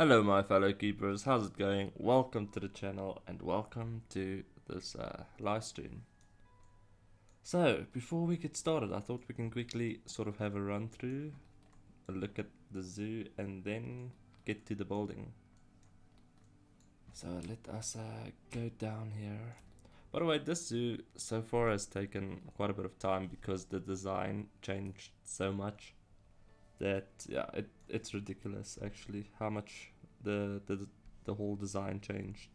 Hello my fellow keepers, how's it going? Welcome to the channel and welcome to this live stream. So, before we get started, I thought we can quickly sort of have a run through, a look at the zoo and then get to the building. So let us go down here. By the way, this zoo so far has taken quite a bit of time because the design changed so much that it's ridiculous actually how much the whole design changed.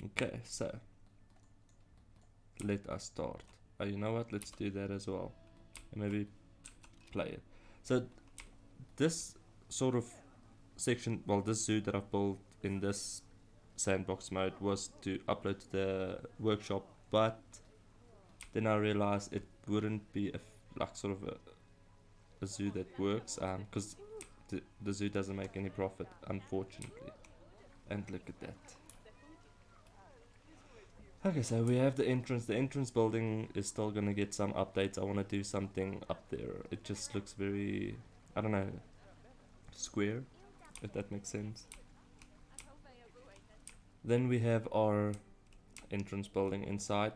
Okay, so let us start. Oh, you know what? Let's do that as well, and maybe play it. So this sort of section, well, this zoo that I've built in this sandbox mode was to upload to the workshop, but then I realized it wouldn't be like sort of a zoo that works, because the zoo doesn't make any profit, unfortunately. And look at that. Okay, so we have the entrance. The entrance building is still gonna get some updates. I want to do something up there. It just looks very, I don't know, square, if that makes sense. Then we have our entrance building inside.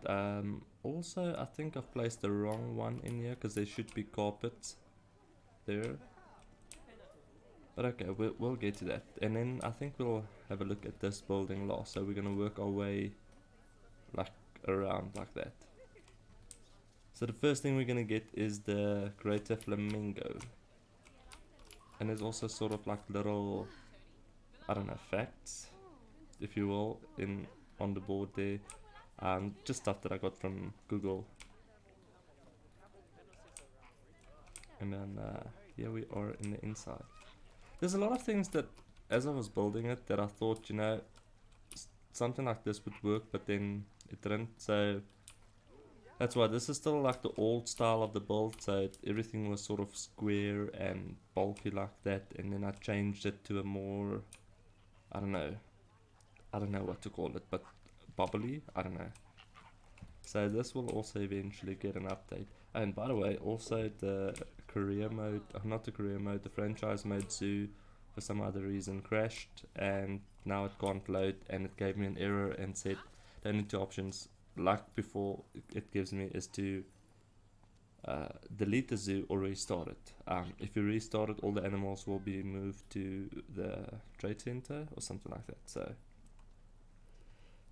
Also, I think I've placed the wrong one in here because there should be carpets there. But okay, we'll get to that. And then I think we'll have a look at this building last. So we're gonna work our way like around like that. So the first thing we're gonna get is the greater flamingo. And there's also sort of like little, I don't know, facts, if you will, on the board there. Just stuff that I got from Google. And then here we are in the inside. There's a lot of things that, as I was building it, that I thought, you know, something like this would work, but then it didn't. So that's why this is still like the old style of the build. So everything was sort of square and bulky like that, and then I changed it to a more, I don't know what to call it, but bubbly, I don't know. So this will also eventually get an update. And by the way, also the career mode, not the career mode, the franchise mode zoo for some other reason crashed, and now it can't load, and it gave me an error and said the only two options, like before, it gives me is to delete the zoo or restart it. If you restart it, all the animals will be moved to the trade center or something like that. So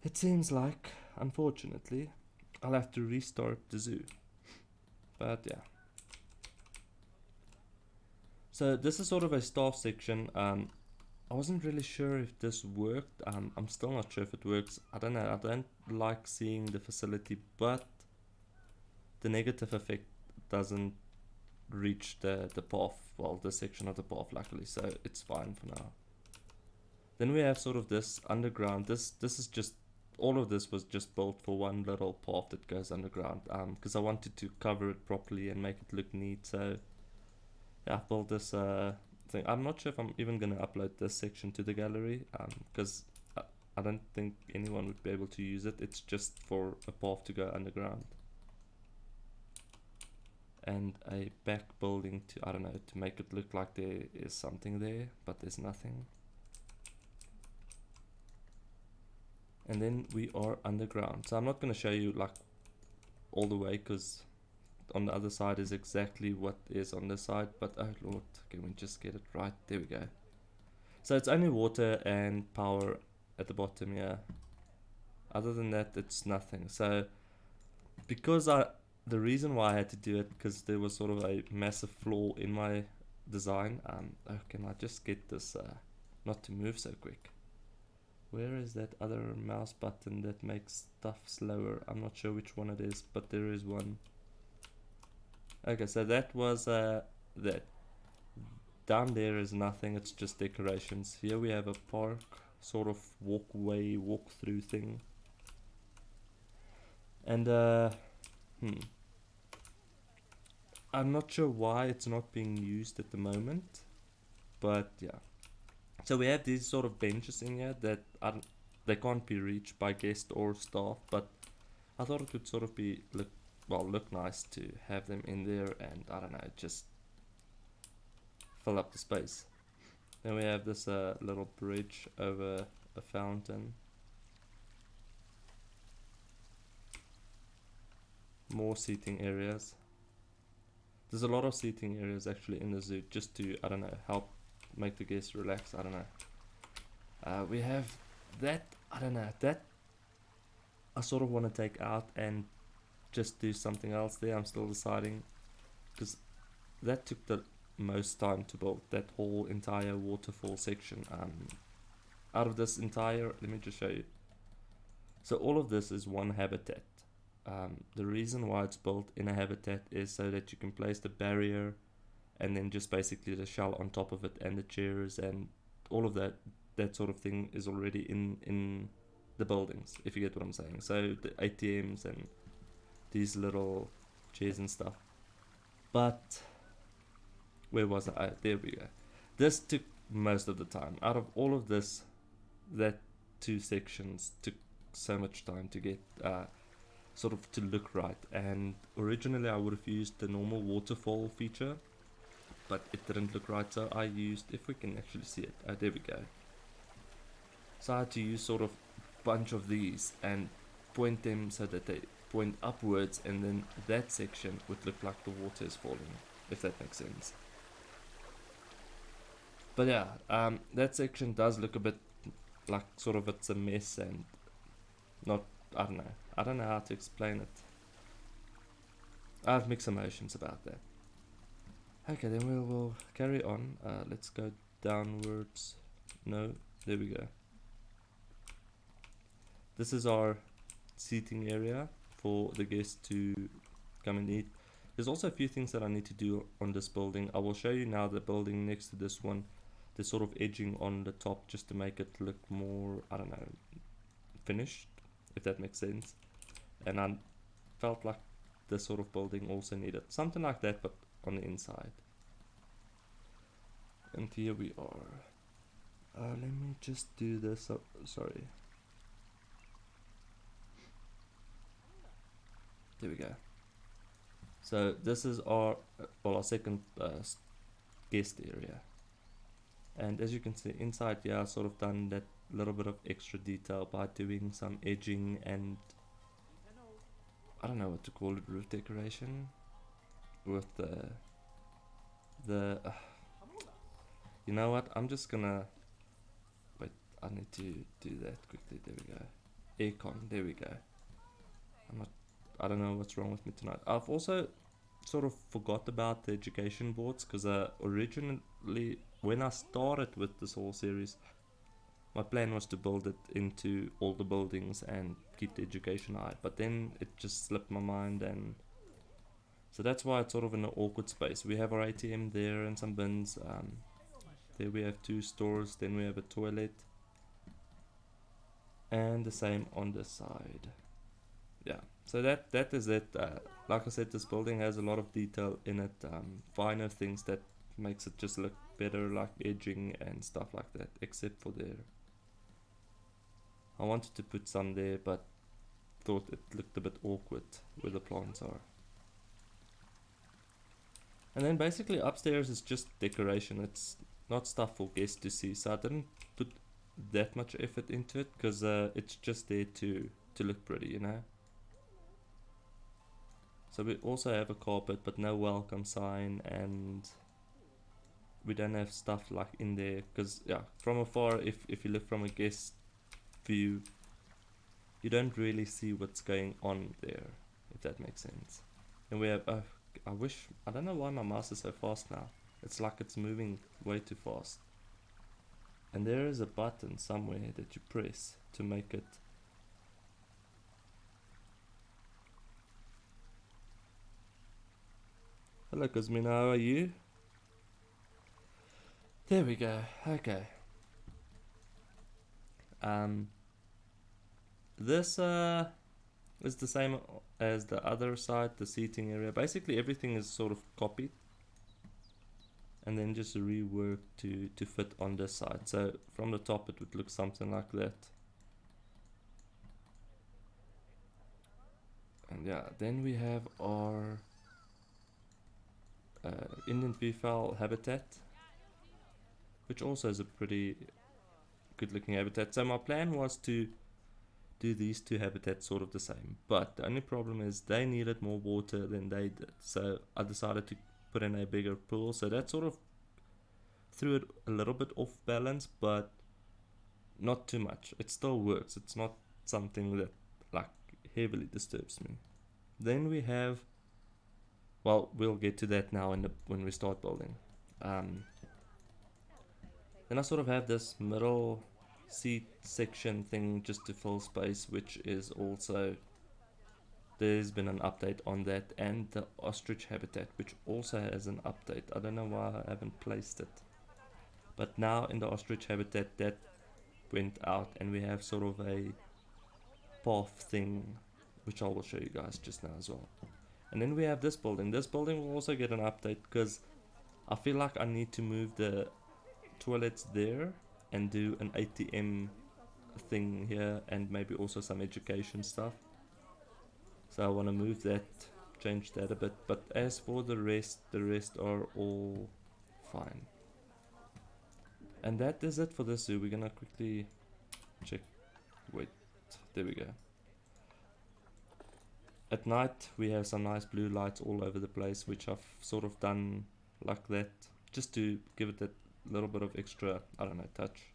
it seems like, unfortunately, I'll have to restart the zoo. But yeah. So this is sort of a staff section. I wasn't really sure if this worked. I'm still not sure if it works. I don't know. I don't like seeing the facility, but the negative effect doesn't reach the path, well, the section of the path, luckily, so it's fine for now. Then we have sort of this underground. This is just, all of this was just built for one little path that goes underground, because I wanted to cover it properly and make it look neat. So yeah, I built this thing. I'm not sure if I'm even gonna upload this section to the gallery, because I don't think anyone would be able to use it. It's just for a path to go underground. And a back building to, I don't know, to make it look like there is something there, but there's nothing. And then we are underground. So I'm not going to show you like all the way, because on the other side is exactly what is on this side. But oh lord, can we just get it right? There we go. So it's only water and power at the bottom here. Other than that, it's nothing. So because the reason why I had to do it, because there was sort of a massive flaw in my design. Oh, can I just get this not to move so quick? Where is that other mouse button that makes stuff slower? I'm not sure which one it is, but there is one. Okay, so that was that. Down there is nothing, it's just decorations. Here we have a park, sort of walkway, walk-through thing. And I'm not sure why it's not being used at the moment, but yeah. So we have these sort of benches in here that they can't be reached by guests or staff, but I thought it would sort of be look nice to have them in there, and I don't know, just fill up the space. Then we have this little bridge over a fountain. More seating areas. There's a lot of seating areas actually in the zoo, just to, I don't know, help make the guests relax, I don't know. We have that, I don't know, that I sort of want to take out and just do something else there. I'm still deciding, because that took the most time to build, that whole entire waterfall section. Out of this entire, let me just show you. So all of this is one habitat. The reason why it's built in a habitat is so that you can place the barrier and then just basically the shell on top of it, and the chairs and all of that sort of thing is already in the buildings, if you get what I'm saying. So the ATMs and these little chairs and stuff. But where was I? There we go. This took most of the time. Out of all of this, that two sections took so much time to get sort of to look right. And originally I would have used the normal waterfall feature, but it didn't look right, so I used, if we can actually see it, there we go. So I had to use sort of bunch of these and point them so that they point upwards, and then that section would look like the water is falling, if that makes sense. But yeah, that section does look a bit like sort of it's a mess and not, I don't know how to explain it. I have mixed emotions about that. Okay, then we'll carry on. Let's go downwards. No, there we go. This is our seating area for the guests to come and eat. There's also a few things that I need to do on this building. I will show you now the building next to this one. The sort of edging on the top just to make it look more, I don't know, finished, if that makes sense. And I felt like this sort of building also needed something like that, but on the inside. And here we are. Let me just do this. Oh, sorry. There we go. So this is our our second guest area. And as you can see inside here, I've sort of done that little bit of extra detail by doing some edging and I don't know what to call it, roof decoration with the you know what, I'm just gonna wait, I need to do that quickly. There we go. Aircon, there we go. I don't know what's wrong with me tonight. I've also sort of forgot about the education boards, because originally when I started with this whole series, my plan was to build it into all the buildings and keep the education high, but then it just slipped my mind, and so that's why it's sort of in an awkward space. We have our ATM there and some bins. There we have two stores, then we have a toilet, and the same on this side. Yeah, so that is it. Like I said, this building has a lot of detail in it, finer things that makes it just look better, like edging and stuff like that, except for there. I wanted to put some there, but thought it looked a bit awkward where the plants are. And then basically upstairs is just decoration. It's not stuff for guests to see, so I didn't put that much effort into it, because it's just there to look pretty, you know. So we also have a carpet, but no welcome sign, and we don't have stuff like in there, because yeah, from afar, if you look from a guest view, you don't really see what's going on there, if that makes sense. And we have, I don't know why my mouse is so fast now. It's like it's moving way too fast. And there is a button somewhere that you press to make it. Hello Cosmina, how are you? There we go, okay. This is the same as the other side, the seating area. Basically everything is sort of copied and then just reworked to fit on this side. So from the top it would look something like that. And yeah, then we have our Indian peafowl habitat. which also is a pretty good looking habitat. So my plan was to do these two habitats sort of the same, but the only problem is they needed more water than they did, so I decided to put in a bigger pool, so that sort of threw it a little bit off balance, but not too much. It still works. It's not something that like heavily disturbs me. Then we have, well, we'll get to that now when we start building. Then I sort of have this middle seat section thing just to fill space, which is also, there's been an update on that, and the ostrich habitat, which also has an update. I don't know why I haven't placed it, but now in the ostrich habitat that went out, and we have sort of a path thing, which I will show you guys just now as well. And then we have this building. This building will also get an update because I feel like I need to move the toilets there and do an ATM thing here, and maybe also some education stuff. So I want to move that, change that a bit. But as for the rest are all fine. And that is it for this zoo. We're gonna quickly check. Wait, there we go. At night we have some nice blue lights all over the place, which I've sort of done like that just to give it that little bit of extra, I don't know, touch.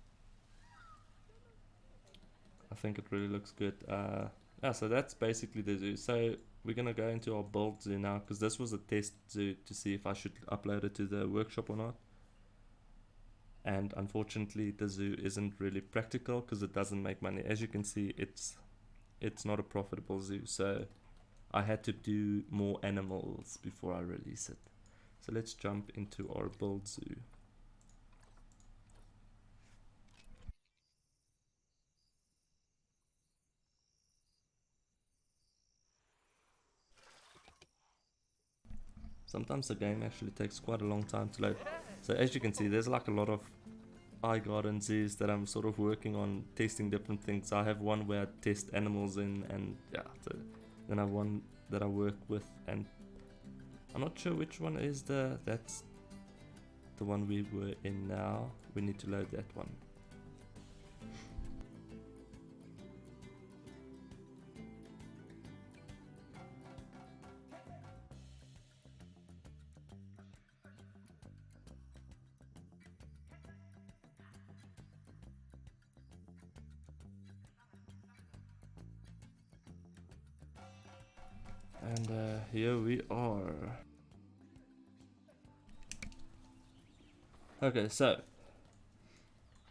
I think it really looks good. Yeah, so that's basically the zoo. So we're gonna go into our build zoo now, because this was a test zoo to see if I should upload it to the workshop or not. And unfortunately the zoo isn't really practical because it doesn't make money. As you can see, it's not a profitable zoo, so I had to do more animals before I release it. So let's jump into our build zoo. Sometimes the game actually takes quite a long time to load. So as you can see, there's like a lot of iGarden zoos that I'm sort of working on, testing different things. I have one where I test animals in, and yeah, so then I have one that I work with, and I'm not sure which one is that's the one we were in now. We need to load that one. And here we are. Okay, so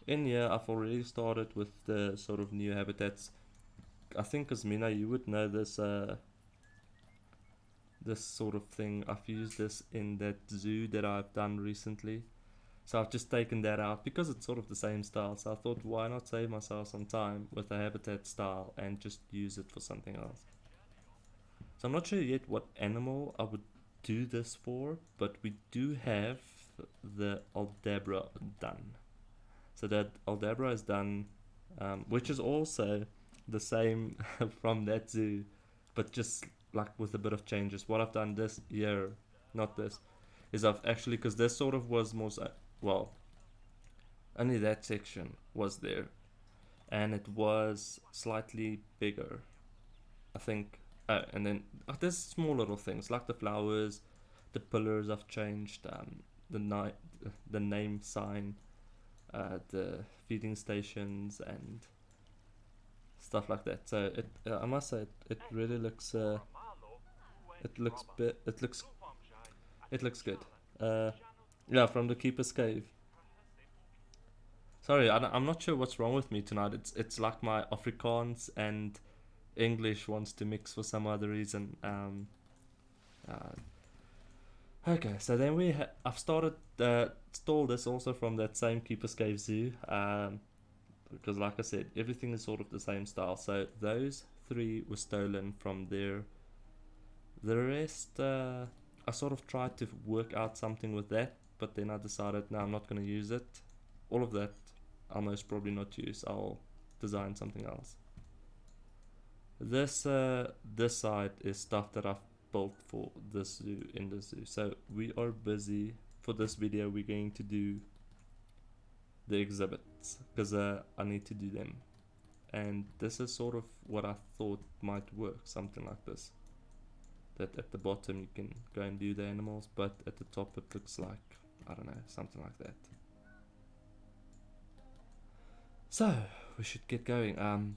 in here I've already started with the sort of new habitats. I think Asmina, you would know this this sort of thing. I've used this in that zoo that I've done recently. So I've just taken that out because it's sort of the same style. So I thought, why not save myself some time with a habitat style and just use it for something else. So I'm not sure yet what animal I would do this for, but we do have the Aldabra done. So that Aldabra is done, which is also the same from that zoo, but just like with a bit of changes. What I've done this year, not this, is I've actually, because this sort of was more, well, only that section was there, and it was slightly bigger, I think. And then there's small little things like the flowers, the pillars I've changed, the name sign, the feeding stations, and stuff like that. So I must say, it really looks it looks good. Yeah, from the Keeper's Cave. Sorry, I'm not sure what's wrong with me tonight. It's like my Afrikaans and English wants to mix for some other reason. Okay, so then I've started stole this also from that same Keeper's Cave zoo. Because like I said, everything is sort of the same style. So those three were stolen from there. The rest, I sort of tried to work out something with that, but then I decided, no, I'm not going to use it. All of that I'll most probably not use. I'll design something else. This side is stuff that I've built for this zoo in the zoo. So we are busy for this video. We're going to do the exhibits because I need to do them. And this is sort of what I thought might work, something like this. That at the bottom you can go and do the animals, but at the top it looks like, I don't know, something like that. So, we should get going.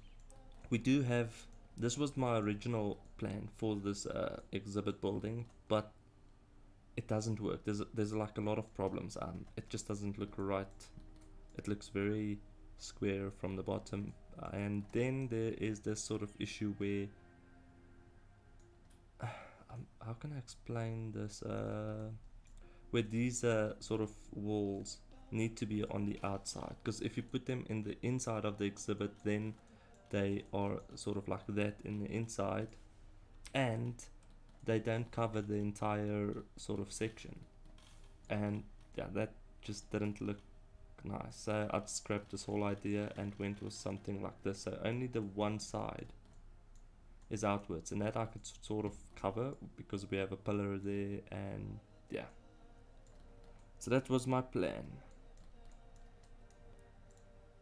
We do have, this was my original plan for this exhibit building, but it doesn't work. There's like a lot of problems. It just doesn't look right. It looks very square from the bottom, and then there is this sort of issue where how can I explain this? Where these sort of walls need to be on the outside, because if you put them in the inside of the exhibit, then they are sort of like that in the inside, and they don't cover the entire sort of section. And yeah, that just didn't look nice. So I'd scrapped this whole idea and went with something like this. So only the one side is outwards, and that I could sort of cover because we have a pillar there, and yeah. So that was my plan.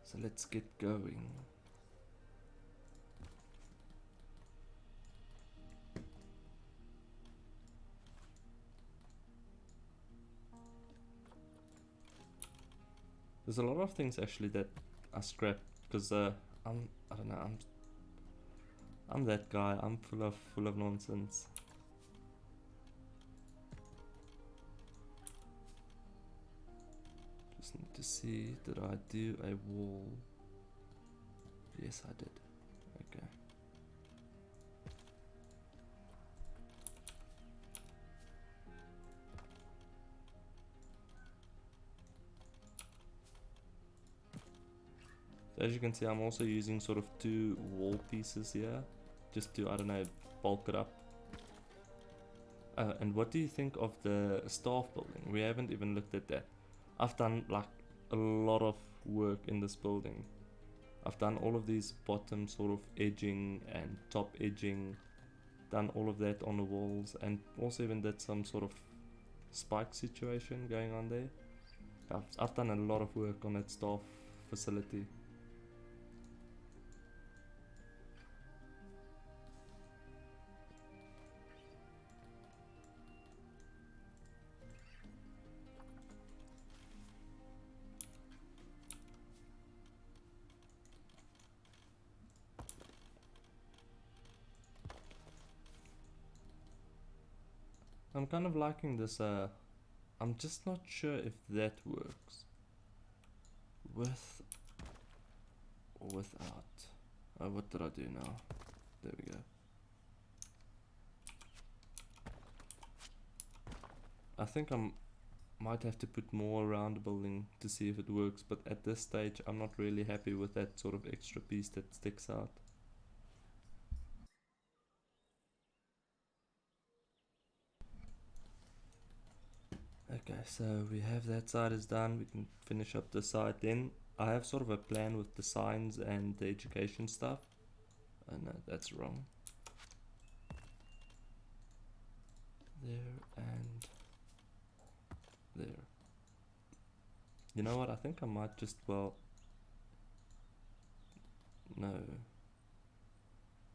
So let's get going. There's a lot of things actually that I scrapped because I don't know, I'm that guy. I'm full of nonsense. Just need to see, did I do a wall? Yes, I did. Okay. So as you can see, I'm also using sort of 2 wall pieces here, just to, I don't know, bulk it up. And what do you think of the staff building? We haven't even looked at that. I've done like a lot of work in this building. I've done all of these bottom sort of edging and top edging, done all of that on the walls, and also even did some sort of spike situation going on there. I've done a lot of work on that staff facility. I'm kind of liking this, I'm just not sure if that works. With or without. What did I do now? There we go. I think I might have to put more around the building to see if it works, but at this stage I'm not really happy with that sort of extra piece that sticks out. Okay, so we have that side is done. We can finish up this side. Then I have sort of a plan with the signs and the education stuff. Oh no, that's wrong. There and there. You know what? I think I might just, well, no.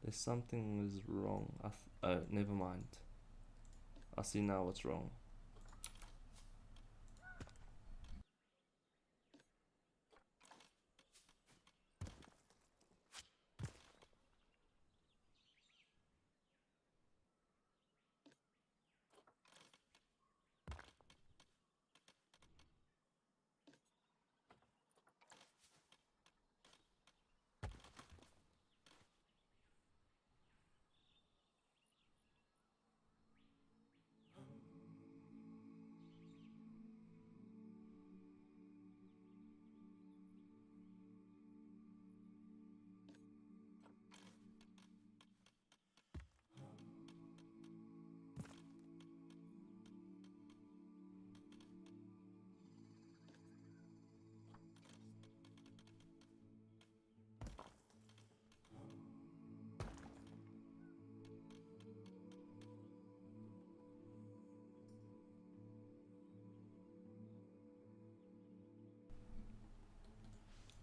There's something is wrong. Oh, never mind. I see now what's wrong.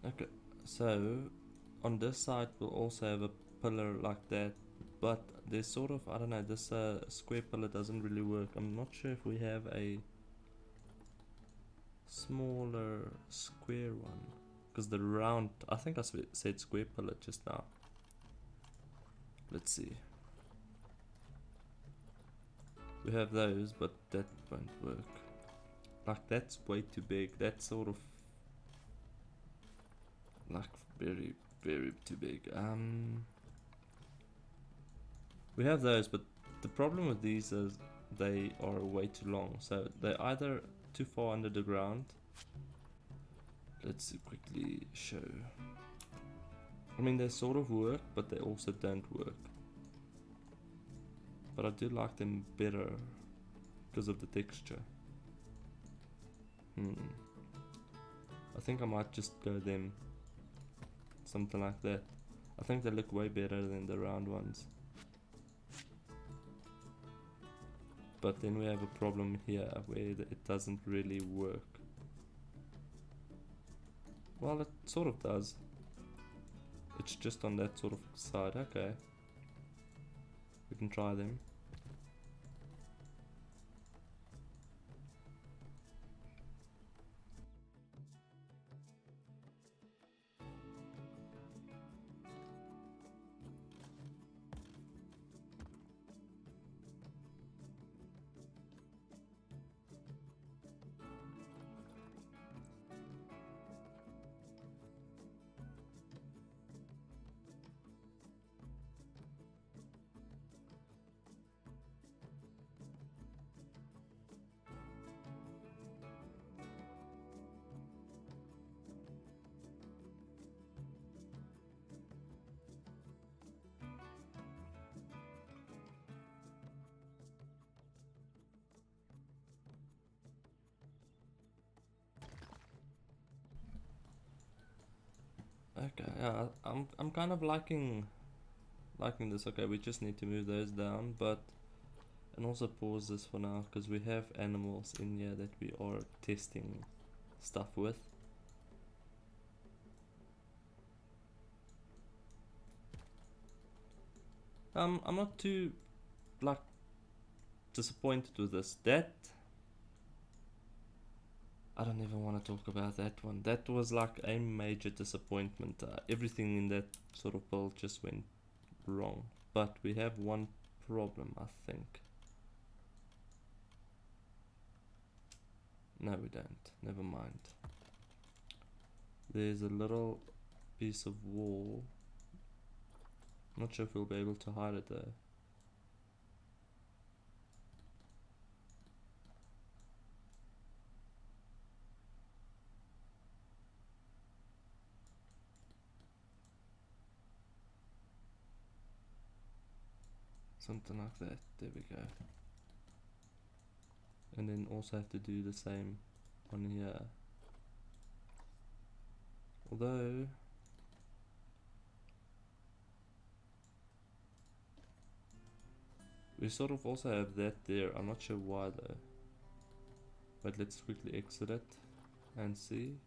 Okay, so on this side we'll also have a pillar like that, but there's sort of, I don't know, this square pillar doesn't really work. I'm not sure if we have a smaller square one, because the round, I think I said square pillar just now. Let's see. We have those, but that won't work. Like, that's way too big. That's sort of like very, very too big. We have those, but the problem with these is they are way too long. So they're either too far under the ground. Let's quickly show. I mean, they sort of work, but they also don't work. But I do like them better because of the texture. I think I might just go them. Something like that. I think they look way better than the round ones. But then we have a problem here where it doesn't really work. Well, it sort of does. It's just on that sort of side. Okay. We can try them. Okay, yeah, I'm kind of liking this. Okay, we just need to move those down, but and also pause this for now because we have animals in here that we are testing stuff with. I'm not too like disappointed with this. That I don't even want to talk about that one. That was like a major disappointment. Everything in that sort of build just went wrong. But we have one problem, I think. No, we don't. Never mind. There's a little piece of wall. Not sure if we'll be able to hide it though. Something like that. There we go. And then also have to do the same on here. Although we sort of also have that there. I'm not sure why though. But let's quickly exit it and see.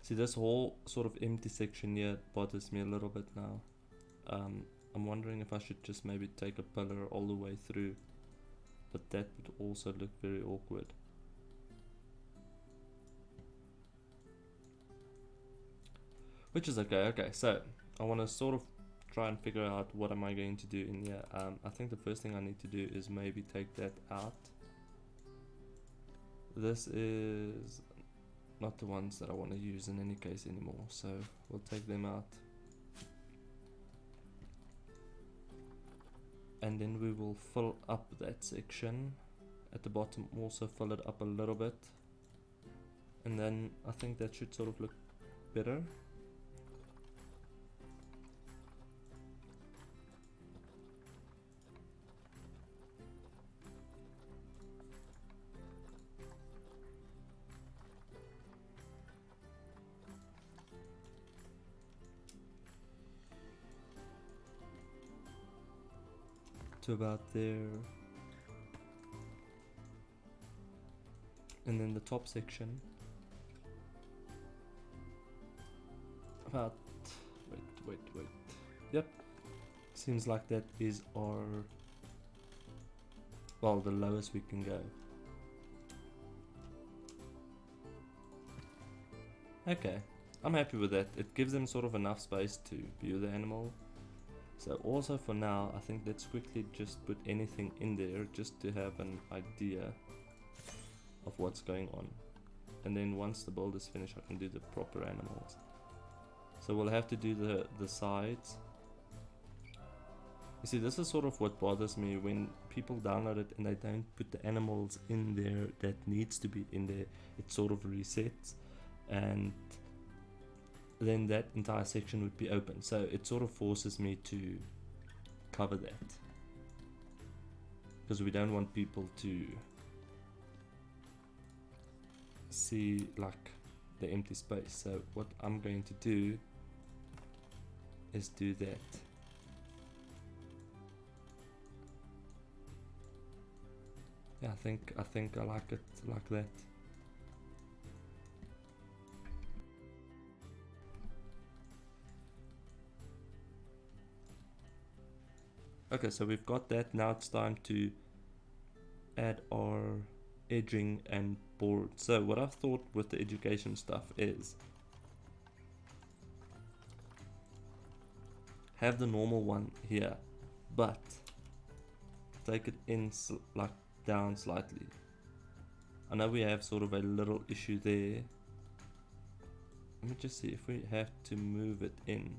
See, this whole sort of empty section here bothers me a little bit now. I'm wondering if I should just maybe take a pillar all the way through, but that would also look very awkward. Which is okay. Okay, so I want to sort of try and figure out what am I going to do in here. I think the first thing I need to do is maybe take that out. This is not the ones that I want to use in any case anymore, so we'll take them out. And then we will fill up that section. At the bottom also fill it up a little bit. And then I think that should sort of look better. to about there. And then the top section about, wait, yep, seems like that is our, well, the lowest we can go. Okay, I'm happy with that. It gives them sort of enough space to view the animal. So also for now, I think let's quickly just put anything in there just to have an idea of what's going on. And then once the build is finished, I can do the proper animals. So we'll have to do the sides. You see, this is sort of what bothers me when people download it and they don't put the animals in there that needs to be in there. It sort of resets, and then that entire section would be open. So it sort of forces me to cover that, because we don't want people to see like the empty space. So what I'm going to do is do that. Yeah, I think I like it like that. Okay, so we've got that. Now it's time to add our edging and board. So what I've thought with the education stuff is have the normal one here, but take it in like down slightly. I know we have sort of a little issue there. Let me just see if we have to move it in.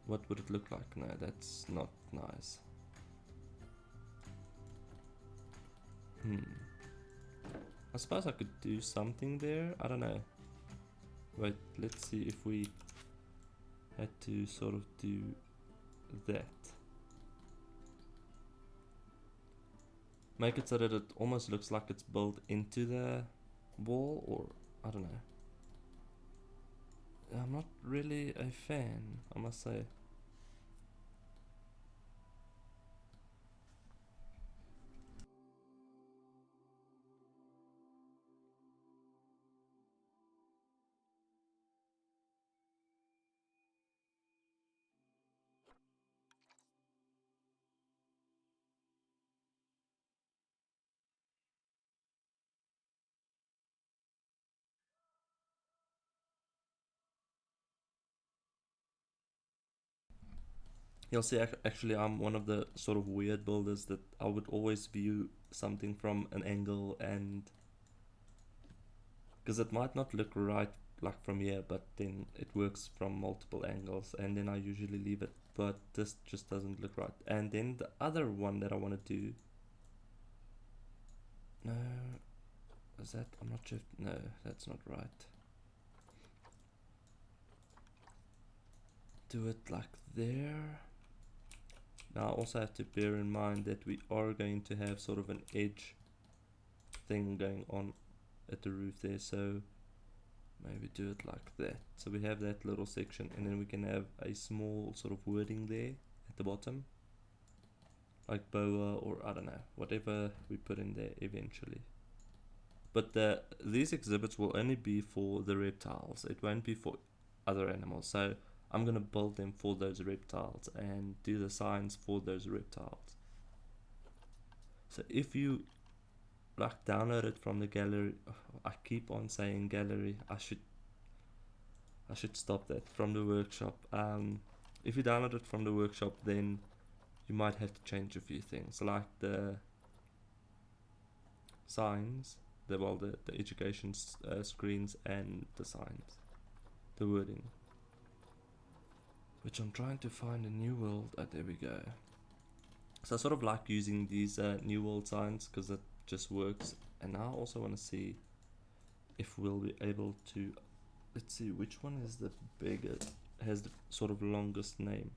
What would it look like? No, that's not nice. I suppose I could do something there. I don't know. Wait, let's see if we had to sort of do that. Make it so that it almost looks like it's built into the wall, or I don't know. I'm not really a fan, I must say. You'll see, actually, I'm one of the sort of weird builders that I would always view something from an angle, and because it might not look right like from here, but then it works from multiple angles, and then I usually leave it. But this just doesn't look right. And then the other one that I want to do, no, is that, I'm not sure, no, that's not right. Do it like there. Now I also have to bear in mind that we are going to have sort of an edge thing going on at the roof there, so maybe do it like that. So we have that little section, and then we can have a small sort of wording there at the bottom, like boa, or I don't know, whatever we put in there eventually. But these exhibits will only be for the reptiles. It won't be for other animals. So I'm going to build them for those reptiles and do the signs for those reptiles. So if you like download it from the gallery, I keep on saying gallery, I should stop that, from the workshop. If you download it from the workshop, then you might have to change a few things, like the signs, the education screens, and the signs, the wording, which I'm trying to find a new world. There we go. So I sort of like using these new world signs because it just works. And now I also want to see if we'll be able to, let's see which one is the biggest, has the sort of longest name.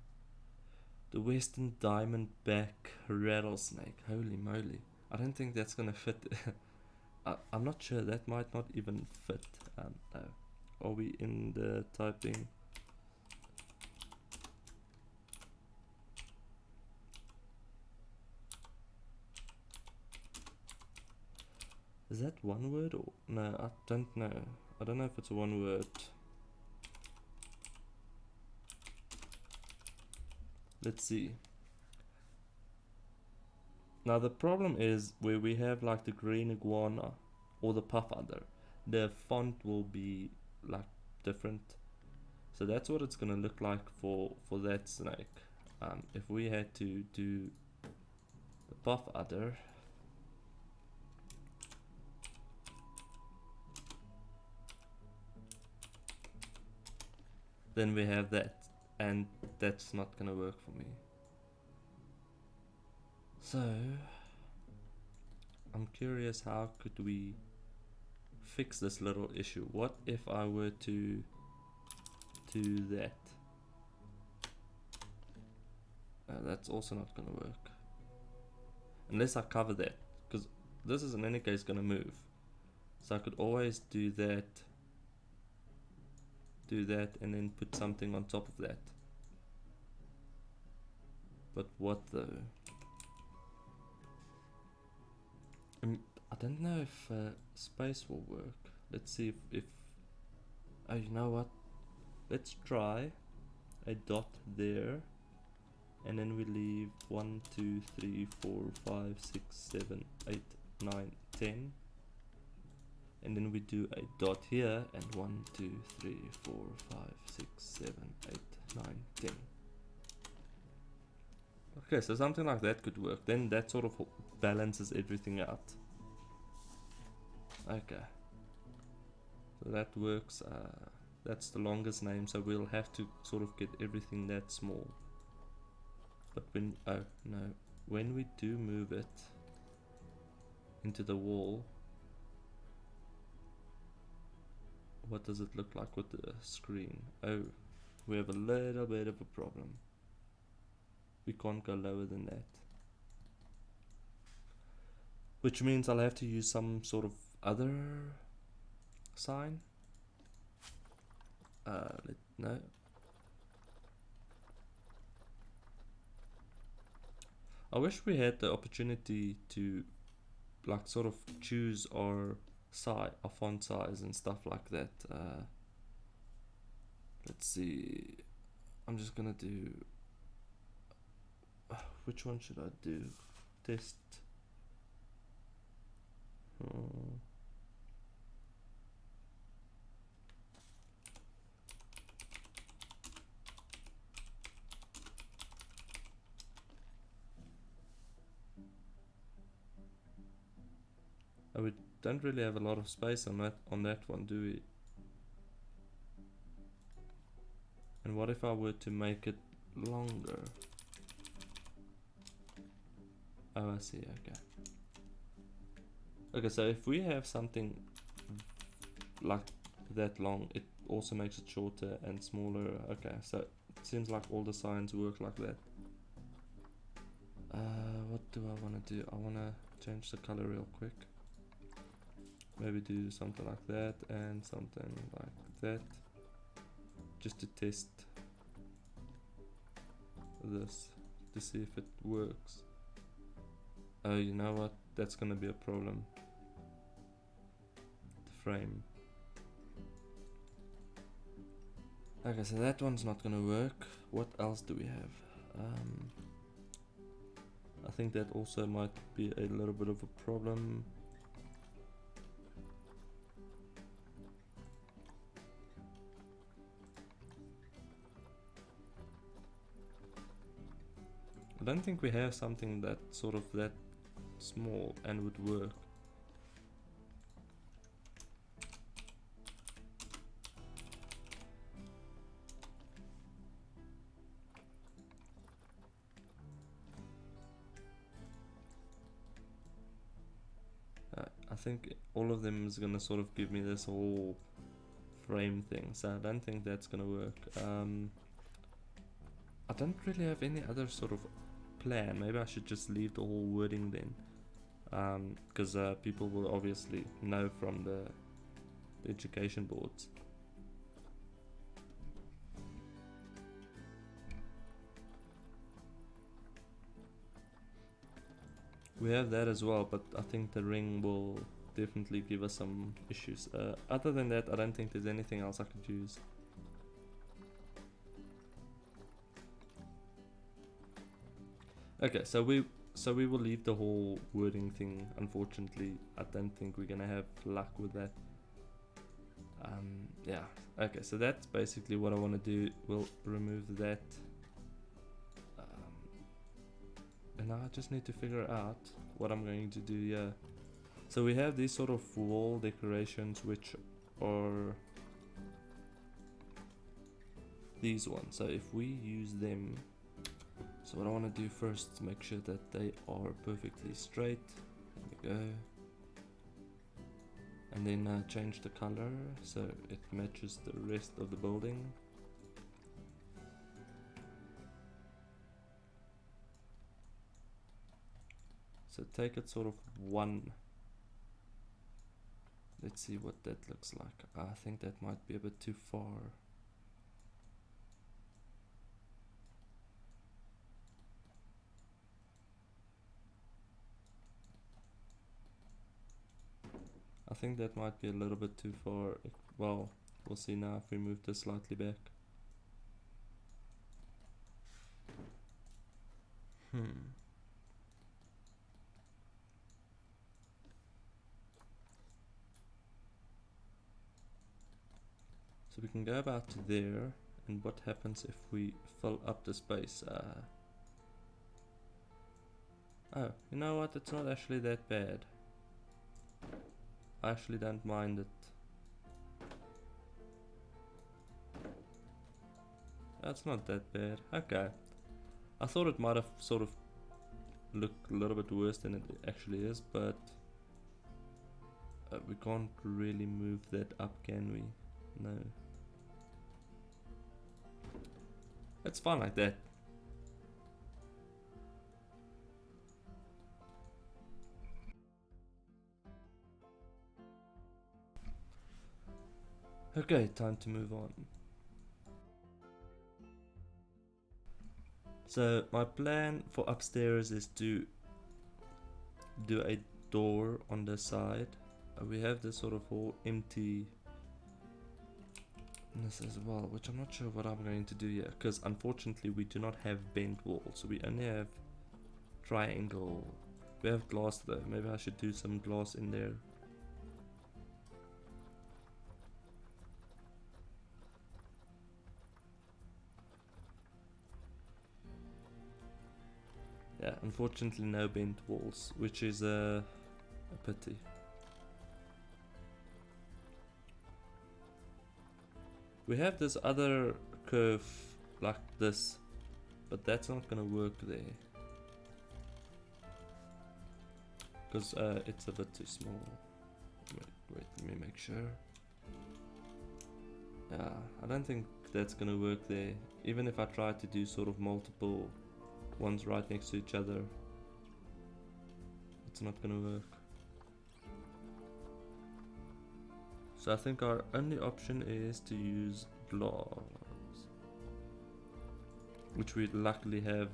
The Western Diamondback Rattlesnake. Holy moly, I don't think that's gonna fit. I'm not sure, that might not even fit. No. Are we in the typing? Is that one word or no? I don't know. I don't know if it's one word. Let's see. Now the problem is where we have like the green iguana or the puff adder, the font will be like different. So that's what it's gonna look like for that snake. If we had to do the puff adder, then we have that, and that's not gonna work for me. So I'm curious, how could we fix this little issue? What if I were to do that? That's also not gonna work unless I cover that, because this is in any case gonna move. So I could always do that, and then put something on top of that. But what though? I don't know if space will work. Let's see if oh, you know what? Let's try a dot there, and then we leave 1, 2, 3, 4, 5, 6, 7, 8, 9, 10. And then we do a dot here, and 1, 2, 3, 4, 5, 6, 7, 8, 9, 10. Okay, so something like that could work. Then that sort of balances everything out. Okay. So that works. That's the longest name, so we'll have to sort of get everything that small. But when, oh no, when we do move it into the wall, what does it look like with the screen? Oh, we have a little bit of a problem. We can't go lower than that. Which means I'll have to use some sort of other sign. No. I wish we had the opportunity to like sort of choose our size, our font size and stuff like that. Let's see. I'm just gonna do. Which one should I do? Test. Oh, we don't really have a lot of space on that one, do we? And what if I were to make it longer? Oh, I see. Okay. Okay, so if we have something like that long, it also makes it shorter and smaller. Okay, so it seems like all the signs work like that. What do I want to do? I want to change the color real quick. Maybe do something like that and something like that, just to test this to see if it works. Oh, you know what? That's gonna be a problem. The frame. Okay, so that one's not gonna work. What else do we have? I think that also might be a little bit of a problem. I don't think we have something that sort of that small and would work. I think all of them is gonna sort of give me this whole frame thing, so I don't think that's gonna work. I don't really have any other sort of plan. Maybe I should just leave the whole wording then, because people will obviously know from the education boards. We have that as well, but I think the ring will definitely give us some issues. Other than that, I don't think there's anything else I could use. Okay, so we will leave the whole wording thing. Unfortunately, I don't think we're gonna have luck with that. Yeah. Okay, so that's basically what I want to do. We'll remove that. And now I just need to figure out what I'm going to do here. So we have these sort of wall decorations, which are these ones. So if we use them, so what I want to do first is make sure that they are perfectly straight. There we go. And then change the color so it matches the rest of the building. So take it sort of one. Let's see what that looks like. I think that might be a bit too far. I think that might be a little bit too far. Well, we'll see now if we move this slightly back. So we can go about to there, and what happens if we fill up the space? Oh, you know what? It's not actually that bad. I actually don't mind it. That's not that bad. Okay. I thought it might have sort of looked a little bit worse than it actually is, but we can't really move that up, can we? No. It's fine like that. Okay, time to move on. So my plan for upstairs is to do a door on the side. We have this sort of whole empty this as well, which I'm not sure what I'm going to do here, because unfortunately we do not have bent walls. We only have triangle. We have glass though. Maybe I should do some glass in there. Yeah, unfortunately no bent walls, which is a pity. We have this other curve like this, but that's not gonna work there. Because it's a bit too small. Wait, let me make sure. Yeah, I don't think that's gonna work there. Even if I try to do sort of multiple ones right next to each other, it's not gonna work. So I think our only option is to use glass, which we luckily have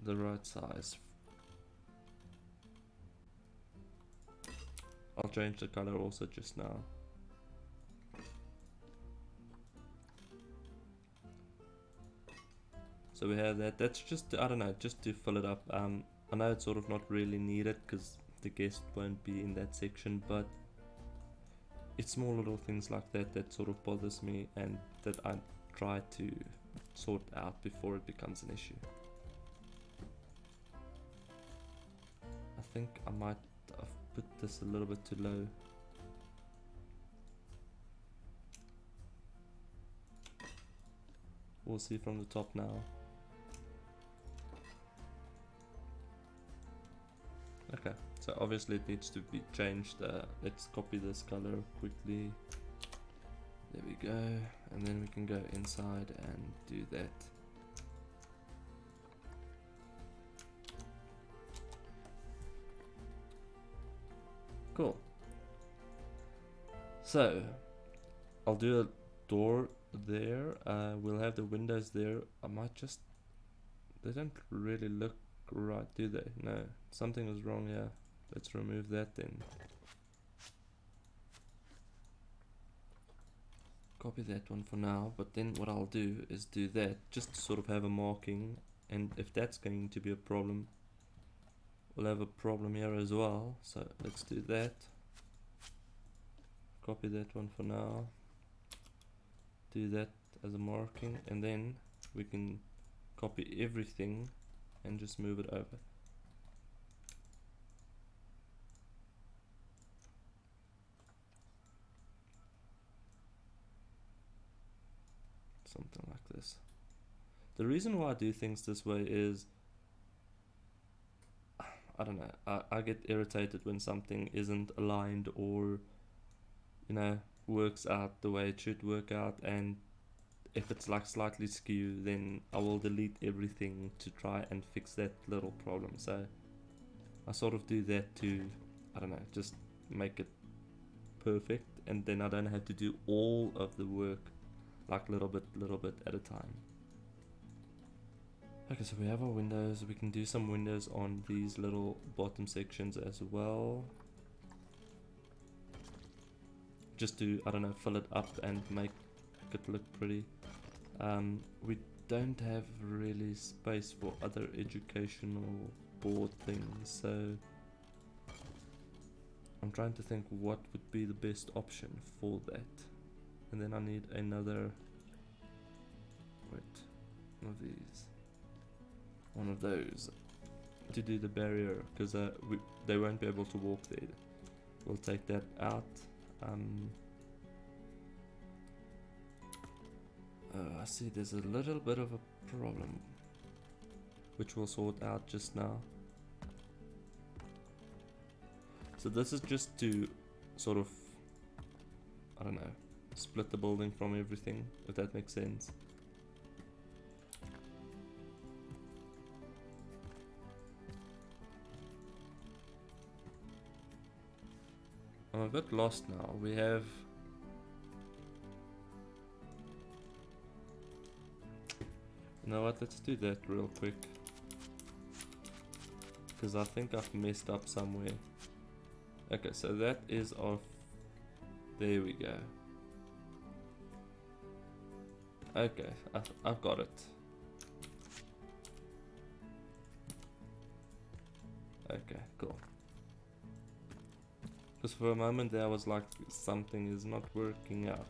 the right size. I'll change the color also just now. So we have that. That's just, I don't know, just to fill it up. I know it's sort of not really needed because the guest won't be in that section, but it's small little things like that that sort of bothers me and that I try to sort out before it becomes an issue. I think I might have put this a little bit too low. We'll see from the top now. Okay, so obviously it needs to be changed. Let's copy this color quickly. There we go, and then we can go inside and do that. Cool. So I'll do a door there. We'll have the windows there. I might just, they don't really look right, do they? No, something was wrong here. let's remove that then. Copy that one for now, but then what I'll do is do that just to sort of have a marking, and if that's going to be a problem, we'll have a problem here as well. So let's do that. Copy that one for now, do that as a marking, and then we can copy everything and just move it over. Something like this. The reason why I do things this way is, I don't know, I get irritated when something isn't aligned or, you know, works out the way it should work out, and if it's like slightly skew, then I will delete everything to try and fix that little problem. So I sort of do that to, I don't know, just make it perfect, and then I don't have to do all of the work, like little bit at a time. Okay, so we have our windows. We can do some windows on these little bottom sections as well, just to, I don't know, fill it up and make it look pretty. We don't have really space for other educational board things, so I'm trying to think what would be the best option for that. And then I need another, wait, one of these, one of those to do the barrier, because they won't be able to walk there. We'll take that out. I see there's a little bit of a problem, which we'll sort out just now. So this is just to sort of, I don't know, split the building from everything, if that makes sense. I'm a bit lost now. We have, you know what, let's do that real quick, because I think I've messed up somewhere. Okay, so that is off. There we go. Okay, I've got it. Okay, cool. Because for a moment there I was like, something is not working out.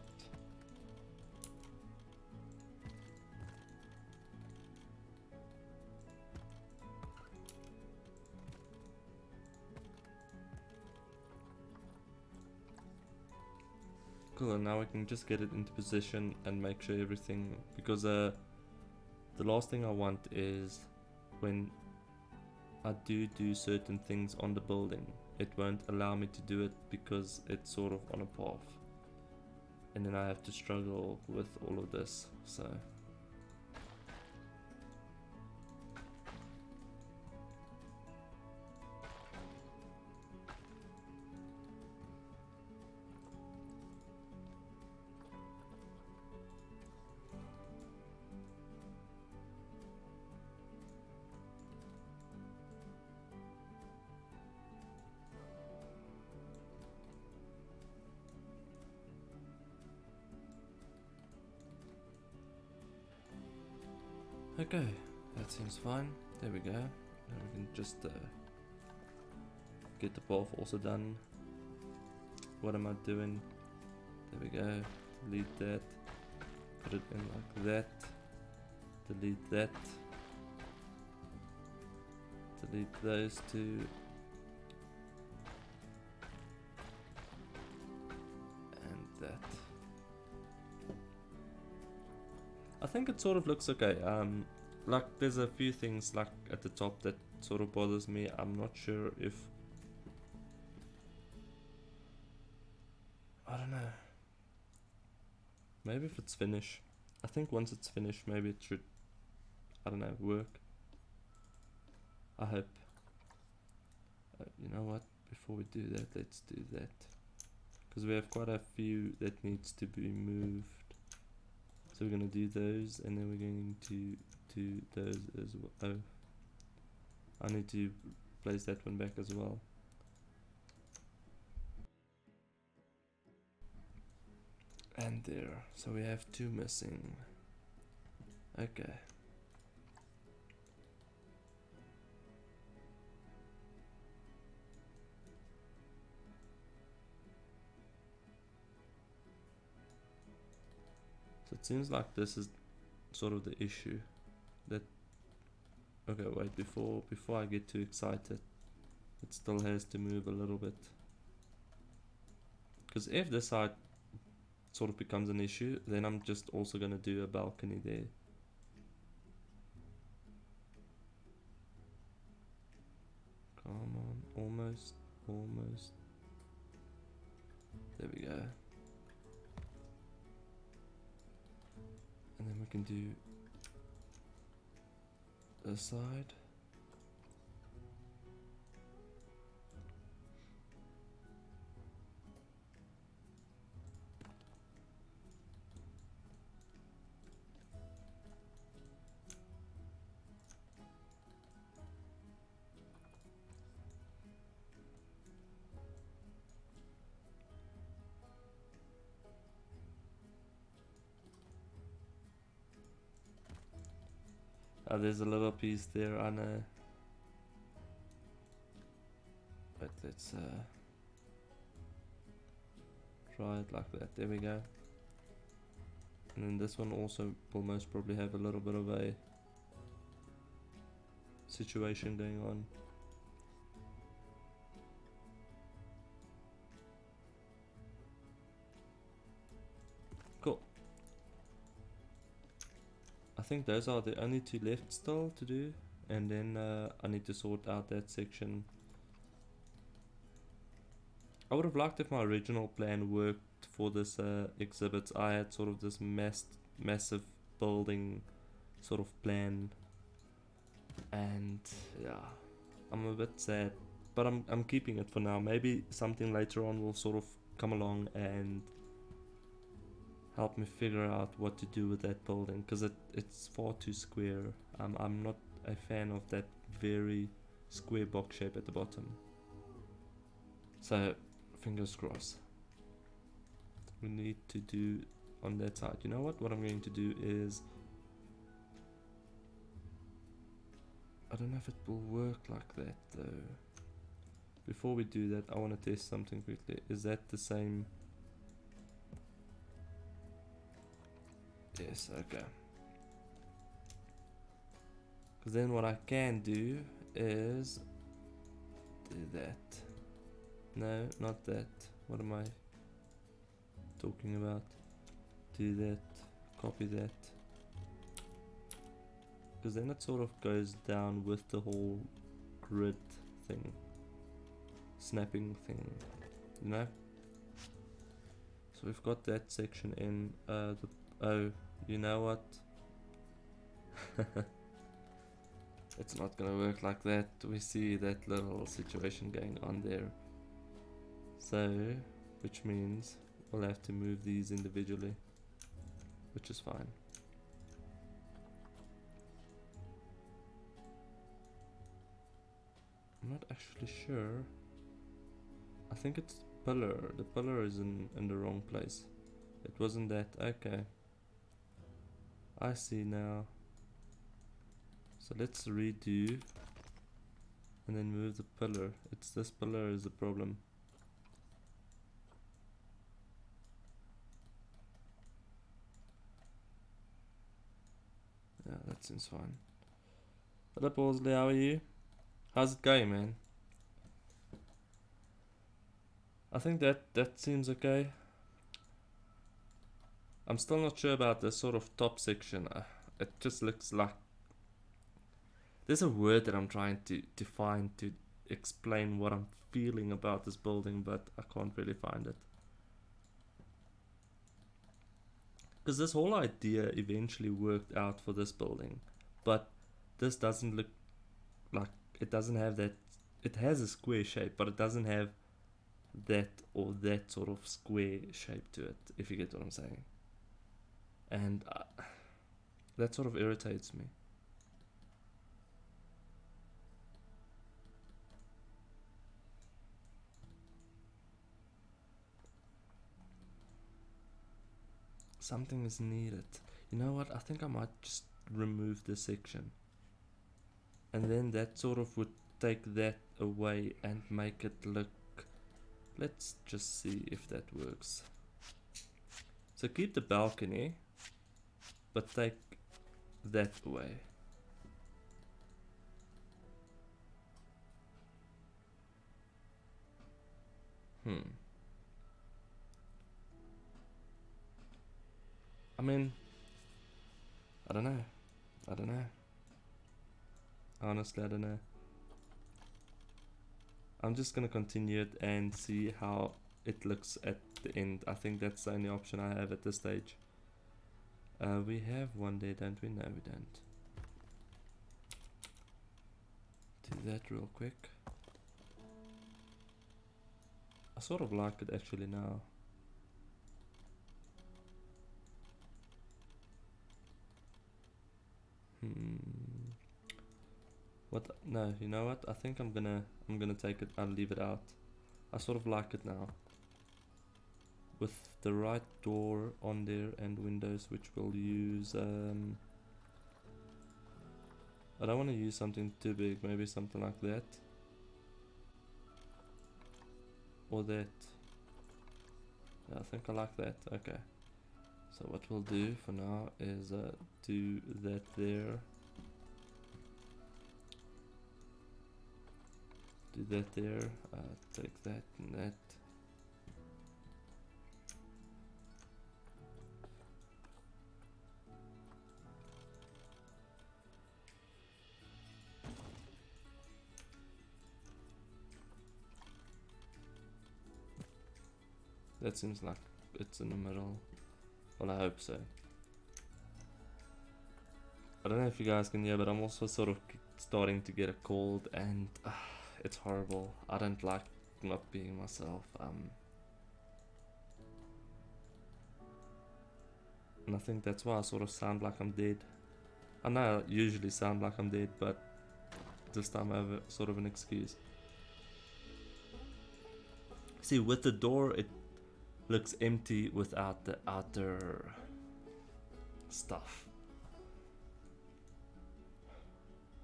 Cool, and now we can just get it into position and make sure everything, because the last thing I want is when I do certain things on the building, it won't allow me to do it because it's sort of on a path, and then I have to struggle with all of this. So okay, that seems fine. There we go. Now we can just get the path also done. What am I doing? There we go. Delete that. Put it in like that. Delete that. Delete those two. And that. I think it sort of looks okay. Like there's a few things like at the top that sort of bothers me. I'm not sure if, I don't know. Maybe if it's finished. I think once it's finished, maybe it should, I don't know, work. I hope. You know what? Before we do that, let's do that. Because we have quite a few that needs to be moved. So we're going to do those, and then we're going to do those as well. Oh, I need to place that one back as well. And there. So we have 2 missing. Okay. So it seems like this is sort of the issue. That okay, wait, before I get too excited, it still has to move a little bit. Because if this side sort of becomes an issue, then I'm just also gonna do a balcony there. Come on, almost. There we go. And then we can do this side. There's a little piece there, I know. But let's try it like that. There we go. And then this one also will most probably have a little bit of a situation going on. Cool. I think those are the only 2 left still to do. And then I need to sort out that section. I would have liked if my original plan worked for this exhibit. I had sort of this massive building sort of plan, and yeah, I'm a bit sad, but I'm keeping it for now. Maybe something later on will sort of come along and help me figure out what to do with that building, because it's far too square. I'm not a fan of that very square box shape at the bottom. So fingers crossed. We need to do on that side. You know what I'm going to do is, I don't know if it will work like that though. Before we do that, I want to test something quickly. Is that the same? Yes, okay. Because then what I can do is do that. No, not that. What am I talking about? Do that, copy that. Because then it sort of goes down with the whole grid thing. Snapping thing, you know? So we've got that section in. Oh, you know what? It's not gonna work like that. We see that little situation going on there. So, which means we'll have to move these individually, which is fine. I'm not actually sure. I think it's pillar. The pillar is in the wrong place. It wasn't that. Okay. I see now. So let's redo and then move the pillar. It's this pillar is the problem. Yeah, that seems fine. Hello Bosley, how are you? How's it going, man? I think that seems okay. I'm still not sure about this sort of top section. It just looks like there's a word that I'm trying to find to explain what I'm feeling about this building, but I can't really find it. Because this whole idea eventually worked out for this building, but this doesn't look like, it doesn't have that. It has a square shape, but it doesn't have that or that sort of square shape to it, if you get what I'm saying. And that sort of irritates me. Something is needed. You know what? I think I might just remove this section. And then that sort of would take that away and make it look... Let's just see if that works. So keep the balcony, but take that away. I mean, I don't know. Honestly, I don't know. I'm just gonna continue it and see how it looks at the end. I think that's the only option I have at this stage. We have one there, don't we? No, we don't. Do that real quick. I sort of like it actually now. What? No, you know what? I think I'm gonna take it. I'll leave it out. I sort of like it now. With the right door on there and windows, which we'll use. I don't want to use something too big. Maybe something like that. Or that. Yeah, I think I like that. Okay. So what we'll do for now is do that there. Do that there. Take that and that. That seems like it's in the middle. Well, I hope so. I don't know if you guys can hear, but I'm also sort of starting to get a cold, and it's horrible. I don't like not being myself. And I think that's why I sort of sound like I'm dead. I know I usually sound like I'm dead, but this time I have a, sort of an excuse. See, with the door, it looks empty without the outer stuff.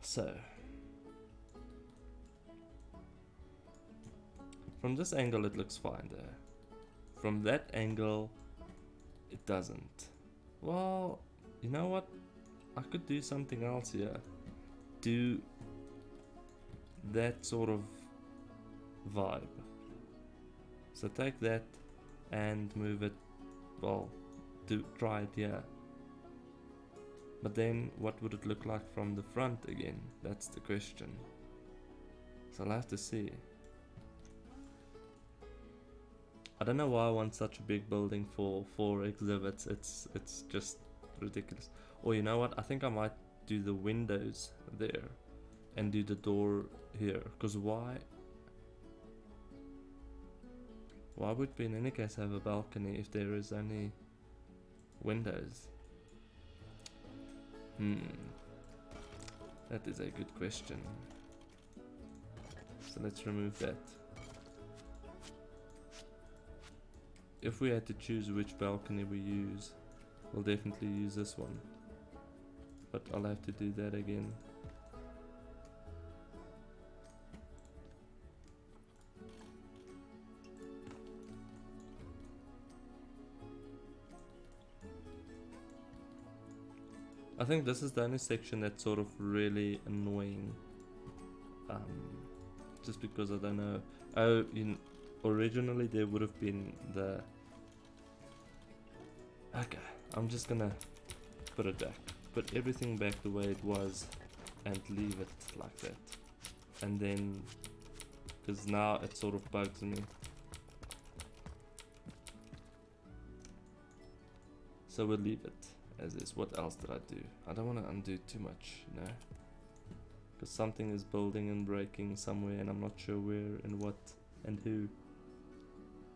So, from this angle it looks fine there. From that angle, it doesn't. Well, you know what? I could do something else here. Do that sort of vibe. So take that and move it, well, try it here. But then what would it look like from the front again? That's the question. So I'll have to see. I don't know why I want such a big building for 4 exhibits. It's just ridiculous. Or you know what? I think I might do the windows there and do the door here. Because why would we in any case have a balcony if there is only windows? That is a good question. So let's remove that. If we had to choose which balcony we use, we'll definitely use this one. But I'll have to do that again. I think this is the only section that's sort of really annoying. Just because I don't know. Oh, originally there would have been the... Okay, I'm just gonna put it back. Put everything back the way it was and leave it like that. And then, because now it sort of bugs me. So we'll leave it as is. What else did I do? I don't want to undo too much, you know, because something is building and breaking somewhere and I'm not sure where and what and who.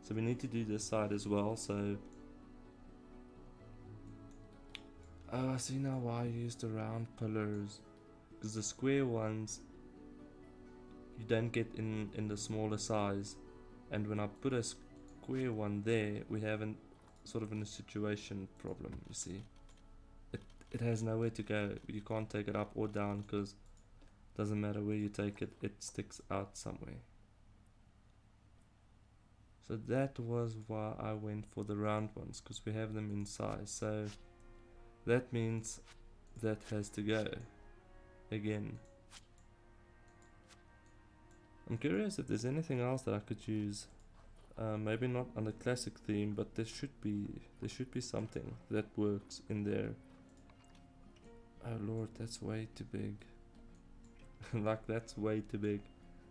So we need to do this side as well. So oh, I see now why I used the round pillars, because the square ones you don't get in the smaller size, and when I put a square one there, we haven't sort of in a situation problem, you see. It has nowhere to go. You can't take it up or down because doesn't matter where you take it, it sticks out somewhere. So that was why I went for the round ones, because we have them in size. So that means that has to go again. I'm curious if there's anything else that I could use. Maybe not on the classic theme, but there should be something that works in there. Oh lord, that's way too big. Like, that's way too big.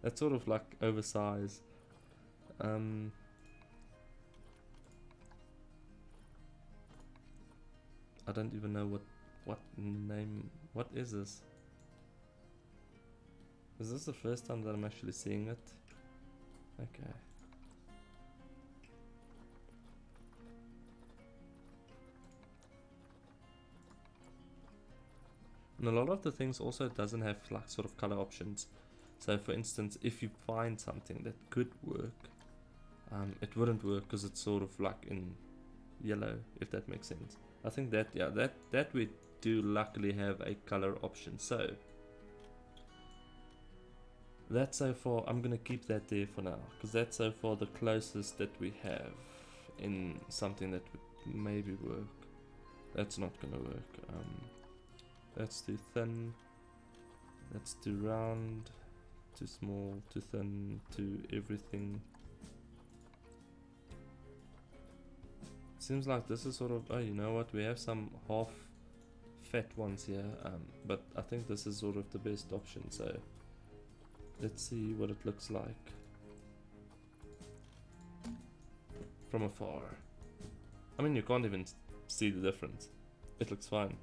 That's sort of like oversized. I don't even know what name. What is this? Is this the first time that I'm actually seeing it? Okay. And a lot of the things also doesn't have like sort of color options. So for instance, if you find something that could work, it wouldn't work because it's sort of like in yellow, if that makes sense. I think that, yeah, that we do luckily have a color option. So that's so far, I'm gonna keep that there for now, because that's so far the closest that we have in something that would maybe work. That's not gonna work. That's too thin, that's too round, too small, too thin, too everything. Seems like this is sort of, oh, you know what, we have some half fat ones here, but I think this is sort of the best option. So let's see what it looks like from afar. I mean, you can't even see the difference. It looks fine.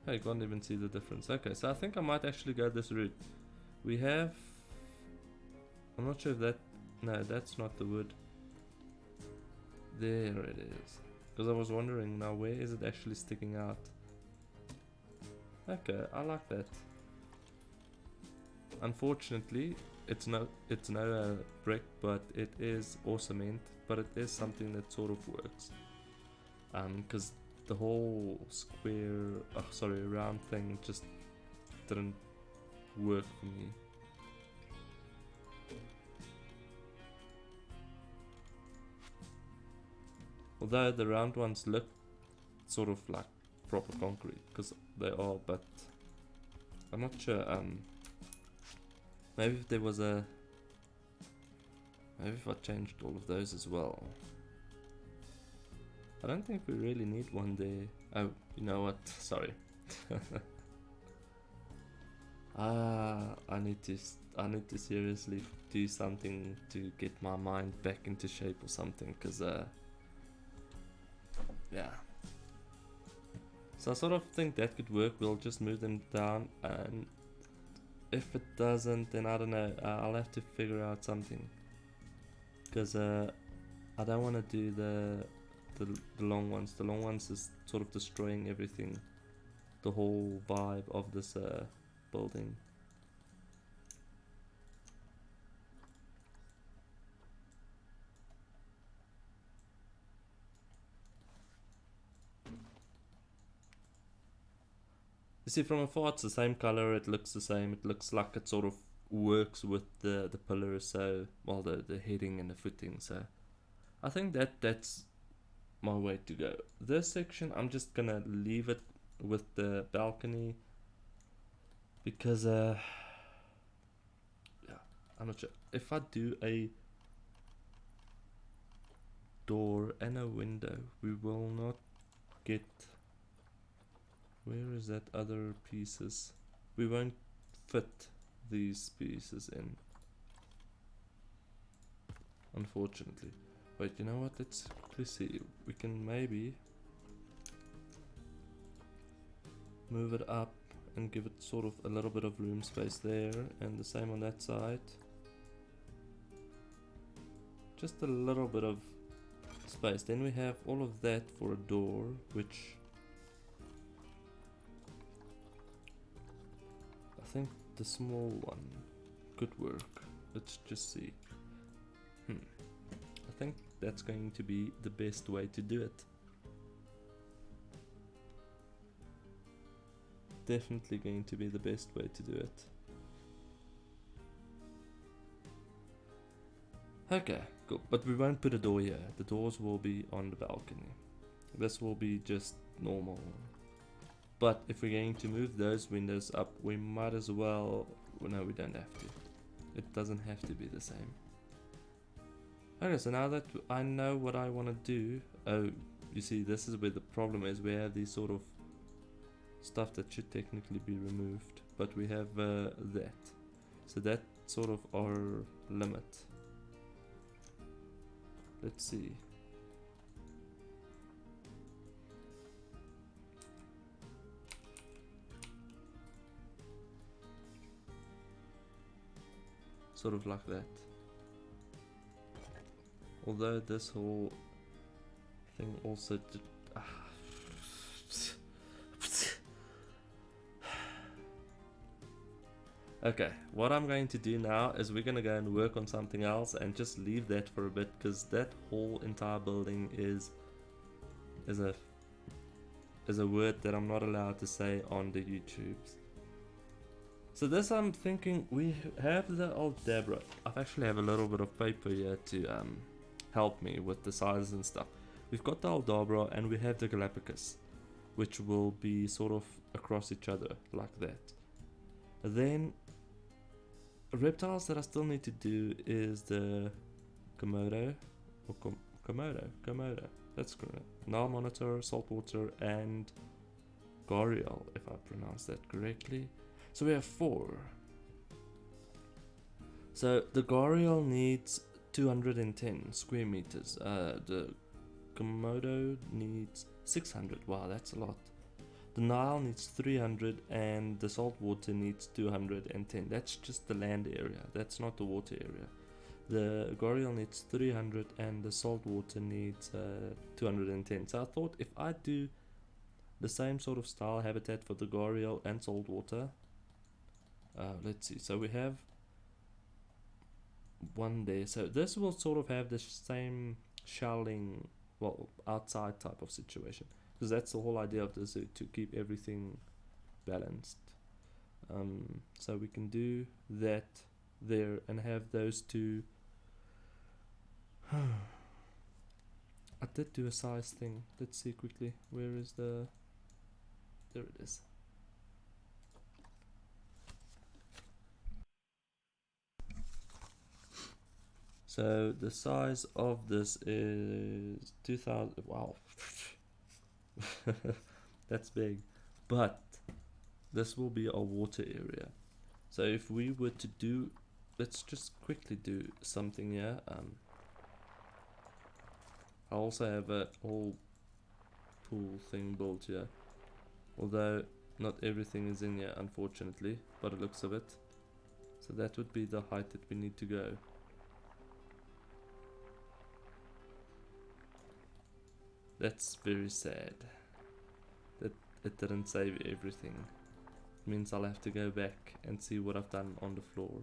Oh, you can't even see the difference. Okay, so I think I might actually go this route. We have, I'm not sure if that, no, that's not the wood. There it is. Because I was wondering now, where is it actually sticking out? Okay, I like that. Unfortunately, it's no brick, but it is or cement, but it is something that sort of works. Because the whole square, round thing just didn't work for me. Although the round ones look sort of like proper concrete, because they are, but I'm not sure. Maybe if there was maybe if I changed all of those as well. I don't think we really need one there. Oh, you know what? Sorry. I need to seriously do something to get my mind back into shape or something, because yeah. So I sort of think that could work. We'll just move them down, and if it doesn't, then I don't know. I'll have to figure out something, because I don't want to do the long ones. The long ones is sort of destroying everything, the whole vibe of this building. You see, from afar it's the same color, it looks the same, it looks like it sort of works with the pillars, so, well, the heading and the footing, so I think that's my way to go. This section, I'm just gonna leave it with the balcony, because, yeah, I'm not sure. If I do a door and a window, we will not get... Where is that other pieces? We won't fit these pieces in, unfortunately. Wait, you know what? Let's quickly see. We can maybe move it up and give it sort of a little bit of room space there, and the same on that side. Just a little bit of space. Then we have all of that for a door, which I think the small one could work. Let's just see. think that's going to be the best way to do it. Definitely going to be the best way to do it. Okay, cool. But we won't put a door here. The doors will be on the balcony. This will be just normal. But if we're going to move those windows up, we might as well... No, we don't have to. It doesn't have to be the same. Okay, so now that I know what I want to do... Oh, you see, this is where the problem is. We have these sort of stuff that should technically be removed. But we have that. So that's sort of our limit. Let's see. Sort of like that. Although this whole thing also did, Okay, what I'm going to do now is we're gonna go and work on something else and just leave that for a bit, because that whole entire building is a word that I'm not allowed to say on the YouTubes. So this, I'm thinking, we have the old Deborah. I actually have a little bit of paper here to help me with the sizes and stuff. We've got the old Deborah and we have the Galapagos, which will be sort of across each other like that. Then reptiles that I still need to do is the Komodo, or Komodo, that's correct. Nile monitor, saltwater, and gharial, if I pronounce that correctly. So we have 4. So the gharial needs 210 square meters. The Komodo needs 600. Wow, that's a lot. The Nile needs 300 and the saltwater needs 210. That's just the land area. That's not the water area. The gharial needs 300 and the saltwater needs 210. So I thought if I do the same sort of style habitat for the gharial and saltwater. Let's see, so we have one there. So this will sort of have the same shelling, well, outside type of situation, because that's the whole idea of the zoo, to keep everything balanced. So we can do that there and have those two. I did do a size thing. Let's see quickly. Where is the... There it is. So the size of this is 2000. Wow. That's big. But this will be our water area. So if we were to do, let's just quickly do something here. I also have a whole pool thing built here, although not everything is in here, unfortunately, but it looks of it. So that would be the height that we need to go. That's very sad that it didn't save everything. It means I'll have to go back and see what I've done on the floor.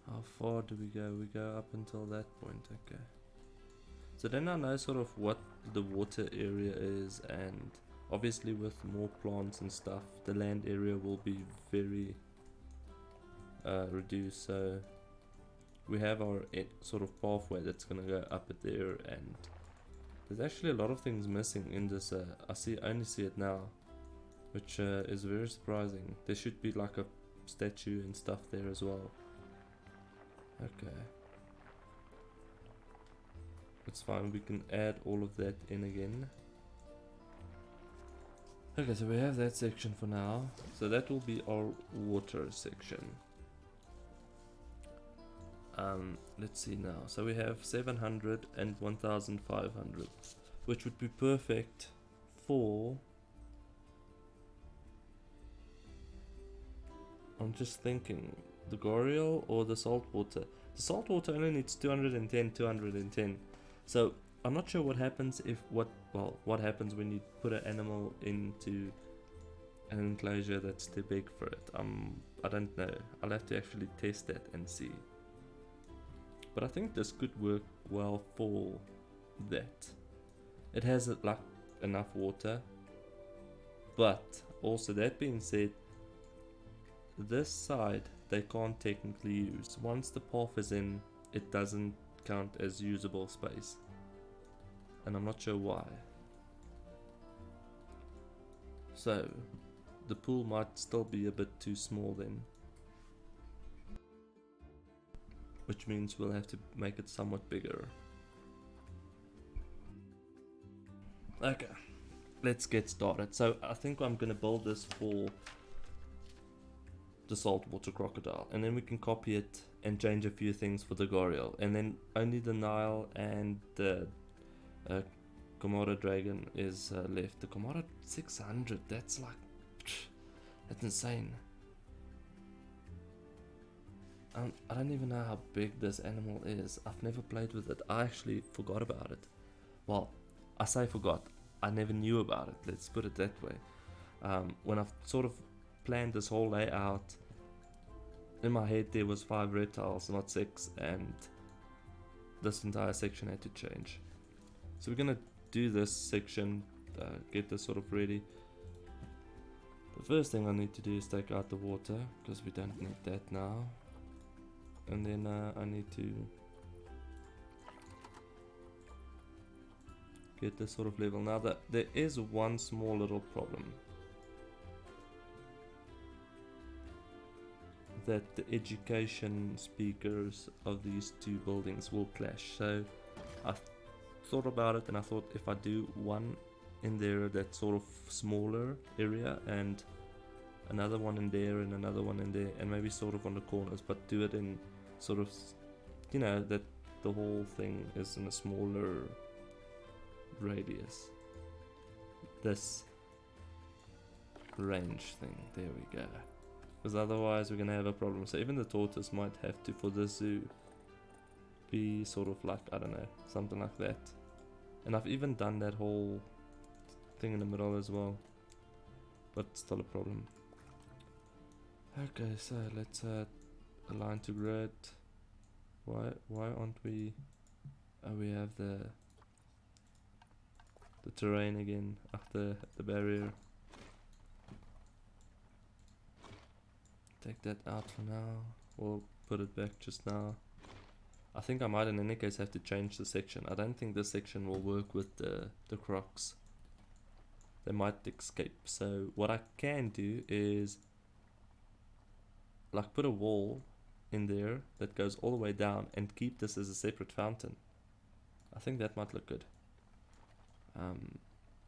How far do we go? We go up until that point, okay. So then I know sort of what the water area is, and obviously with more plants and stuff, the land area will be very reduced. So we have our sort of pathway that's gonna go up at there, and there's actually a lot of things missing in this. I only see it now, which is very surprising. There should be like a statue and stuff there as well. Okay, it's fine, we can add all of that in again. Okay, so we have that section for now. So that will be our water section. Let's see now. So we have 700 and 1500, which would be perfect for... I'm just thinking, the Goriel or the saltwater? The saltwater only needs 210, 210. So I'm not sure what happens if what happens when you put an animal into an enclosure that's too big for it. I don't know. I'll have to actually test that and see. But I think this could work well for that. It has like enough water, but also that being said, this side they can't technically use. Once the path is in, it doesn't count as usable space, and I'm not sure why. So the pool might still be a bit too small then, which means we'll have to make it somewhat bigger. Okay, let's get started. So I think I'm gonna build this for the saltwater crocodile, and then we can copy it and change a few things for the Goriel, and then only the Nile and the Komodo dragon is left. The Komodo 600, that's like, that's insane. I don't even know how big this animal is. I've never played with it. I actually forgot about it. Well, I say forgot, I never knew about it, let's put it that way. When I've sort of planned this whole layout, in my head there was 5 reptiles, not 6, and this entire section had to change. So we're gonna do this section, get this sort of ready. The first thing I need to do is take out the water, because we don't need that now. And then I need to get this sort of level. Now there is one small little problem, that the education speakers of these two buildings will clash. So I thought about it, and I thought if I do one in there, that sort of smaller area, and another one in there, and another one in there, and maybe sort of on the corners, but do it in sort of, you know, that the whole thing is in a smaller radius. This range thing, there we go. Because otherwise we're gonna have a problem. So even the tortoise might have to, for the zoo, be sort of like, I don't know, something like that. And I've even done that whole thing in the middle as well, but still a problem. Okay, so let's align to grid. Why aren't we? Oh, we have the terrain again after the barrier. Take that out for now. We'll put it back just now. I think I might in any case have to change the section. I don't think this section will work with the crocs. They might escape. So what I can do is like put a wall in there that goes all the way down and keep this as a separate fountain. I think that might look good.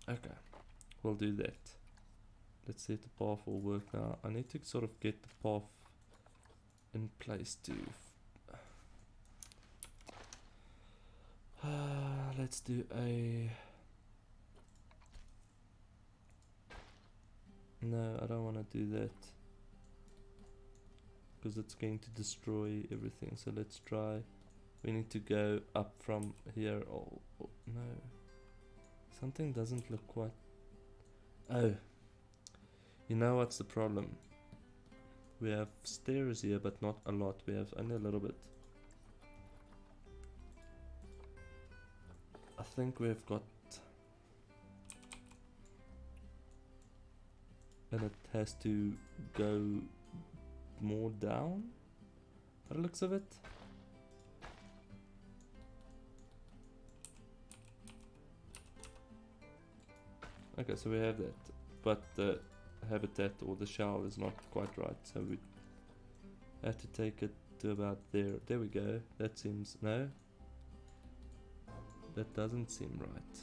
Okay, we'll do that. Let's see if the path will work now. I need to sort of get the path in place too. Let's do a... No, I don't want to do that, because it's going to destroy everything. So let's try. We need to go up from here. Oh no. Something doesn't look quite... Oh. You know what's the problem? We have stairs here, but not a lot. We have only a little bit. I think we've got... And it has to go more down, by the looks of it. Okay, so we have that, but the habitat or the shell is not quite right, so we have to take it to about there. There we go. That seems... no, that doesn't seem right.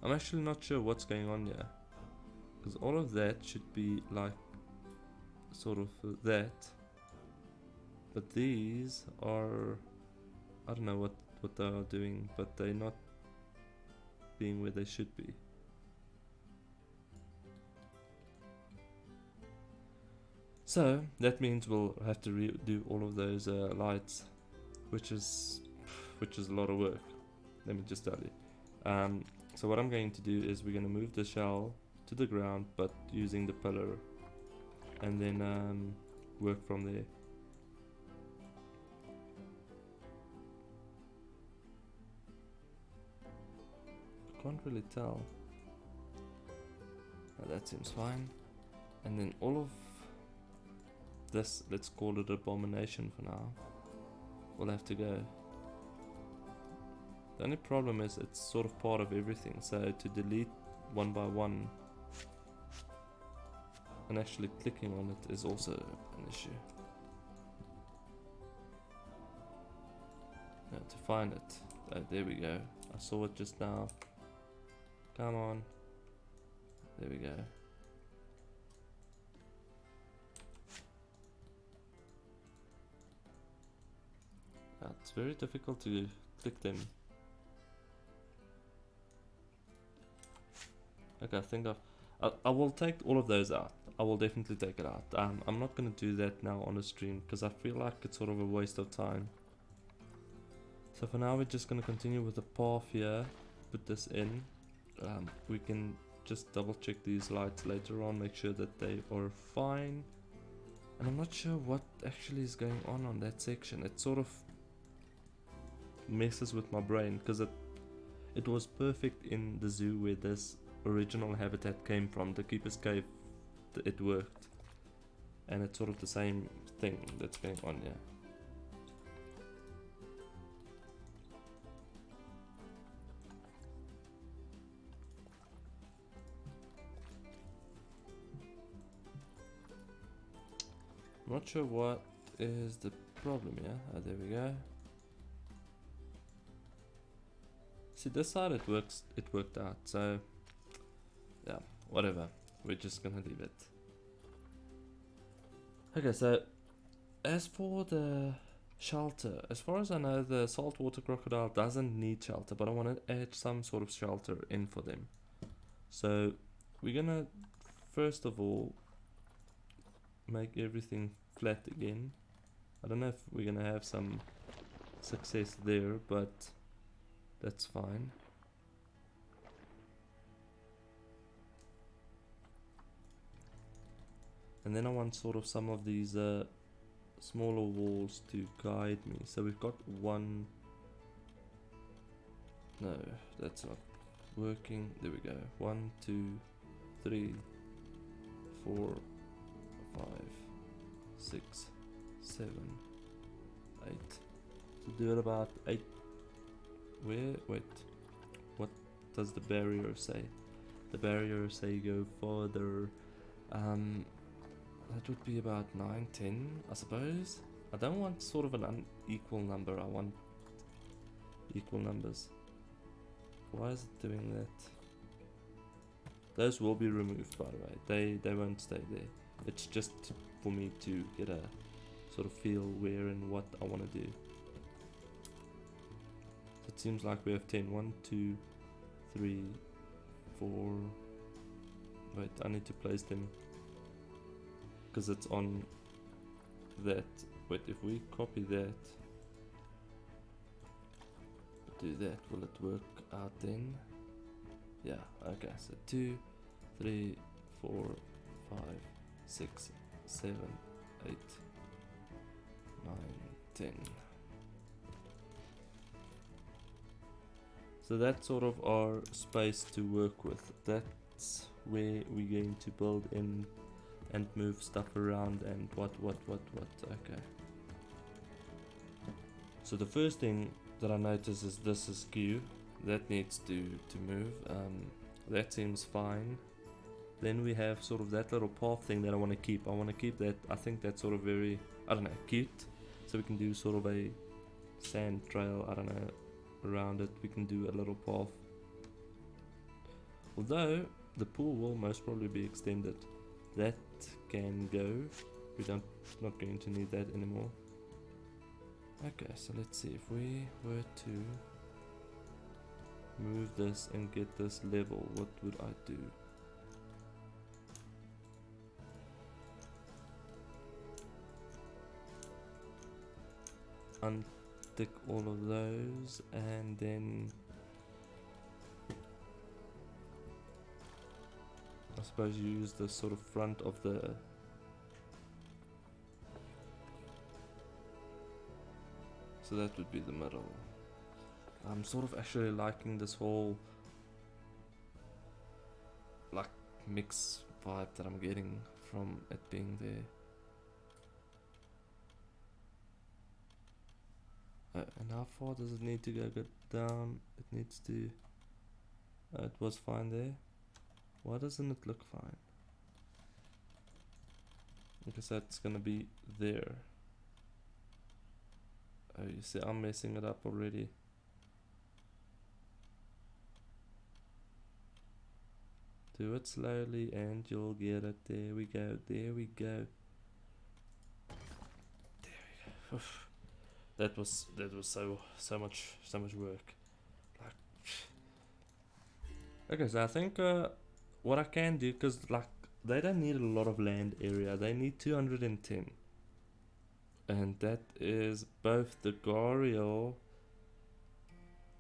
I'm actually not sure what's going on here. Because all of that should be like sort of that. But these are, I don't know what they are doing, but they're not being where they should be. So that means we'll have to redo all of those lights, which is a lot of work. Let me just tell you. So what I'm going to do is we're going to move the shell to the ground, but using the pillar, and then work from there. I can't really tell. That seems fine. And then all of this, let's call it abomination for now, will have to go. The only problem is it's sort of part of everything, so to delete one by one and actually clicking on it is also an issue. Now to find it, oh, there we go. I saw it just now. Come on. There we go. It's very difficult to click them. Okay, I think I will take all of those out. I will definitely take it out. I'm not going to do that now on a stream because I feel like it's sort of a waste of time. So for now we're just going to continue with the path here. Put this in. We can just double check these lights later on, make sure that they are fine. And I'm not sure what actually is going on that section. It sort of messes with my brain because it was perfect in the zoo where this original habitat came from, the Keeper's Cave. It worked, and it's sort of the same thing that's going on here. I'm not sure what is the problem here. Oh, there we go. See, this side it worked out, so yeah, whatever. We're just gonna leave it. Okay, so as for the shelter, as far as I know, the saltwater crocodile doesn't need shelter, but I want to add some sort of shelter in for them. So we're gonna first of all make everything flat again. I don't know if we're gonna have some success there, but that's fine. And then I want sort of some of these smaller walls to guide me. So we've got one. No, that's not working. There we go. 1, 2, 3, 4, 5, 6, 7, 8. So do it about 8. Where? Wait. What does the barrier say? The barrier say go further. That would be about 9, 10, I suppose. I don't want sort of an unequal number. I want equal numbers. Why is it doing that? Those will be removed, by the way. They won't stay there. It's just for me to get a sort of feel where and what I want to do. So it seems like we have 10. 1, 2, 3, 4. Wait, I need to place them because it's on that. Wait, if we copy that, do that, will it work out then? Yeah, okay, so 2, 3, 4, 5, 6, 7, 8, 9, 10. So that's sort of our space to work with. That's where we're going to build in and move stuff around and what. Okay. So the first thing that I notice is this is skew. That needs to move. That seems fine. Then we have sort of that little path thing that I want to keep. I want to keep that. I think that's sort of very, I don't know, cute. So we can do sort of a sand trail, I don't know, around it. We can do a little path. Although the pool will most probably be extended. That can go. We don't not going to need that anymore. Okay, so let's see if we were to move this and get this level, what would I do? Untick all of those and then I suppose you use the sort of front of the so that would be the middle. I'm sort of actually liking this whole like mix vibe that I'm getting from it being there. And how far does it need to go down? It needs to... it was fine there. Why doesn't it look fine? Because that's gonna be there. Oh, you see, I'm messing it up already. Do it slowly and you'll get it. There we go, there we go. There we go. Oof. That was so much work. Like, okay, so I think what I can do, because like they don't need a lot of land area, they need 210, and that is both the gharial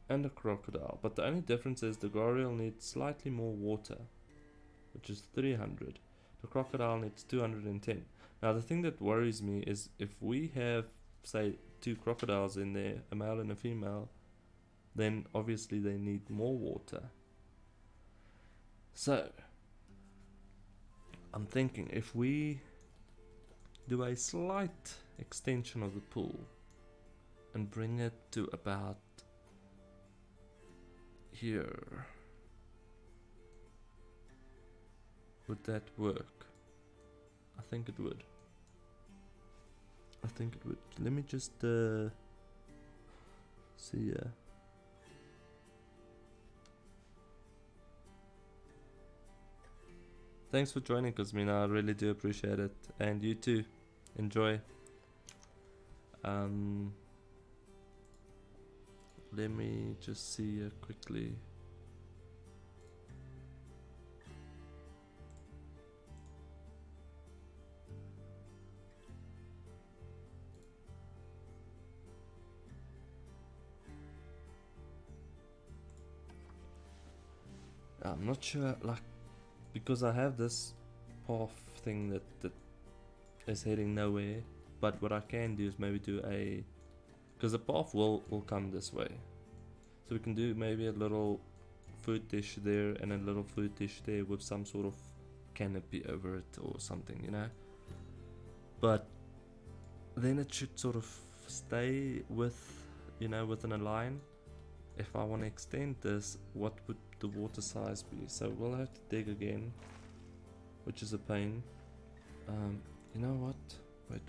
and the crocodile, but the only difference is the gharial needs slightly more water, which is 300. The crocodile needs 210. Now the thing that worries me is if we have, say, 2 crocodiles in there, a male and a female, then obviously they need more water. So I'm thinking if we do a slight extension of the pool and bring it to about here, would that work? I think it would. I think it would. Let me just see. Thanks for joining, Kuzmina. I really do appreciate it, and you too. Enjoy. Let me just see quickly. I'm not sure, like, because I have this path thing that is heading nowhere, but what I can do is maybe do a, because the path will come this way, so we can do maybe a little food dish there and a little food dish there with some sort of canopy over it or something, you know, but then it should sort of stay with, you know, within a line. If I want to extend this, what would the water size be? So we'll have to dig again, which is a pain. You know what? Wait.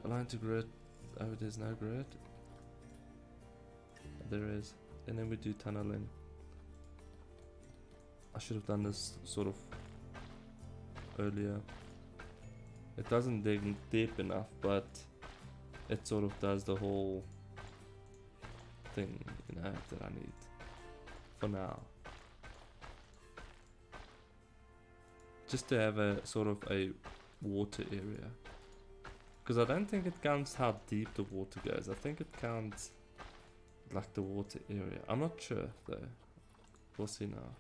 Line to grid. Oh, there's no grid. There is. And then we do tunneling. I should have done this sort of earlier. It doesn't dig deep enough, but it sort of does the whole thing, you know, that I need for now. Just to have a sort of a water area. Because I don't think it counts how deep the water goes. I think it counts like the water area. I'm not sure though. We'll see now.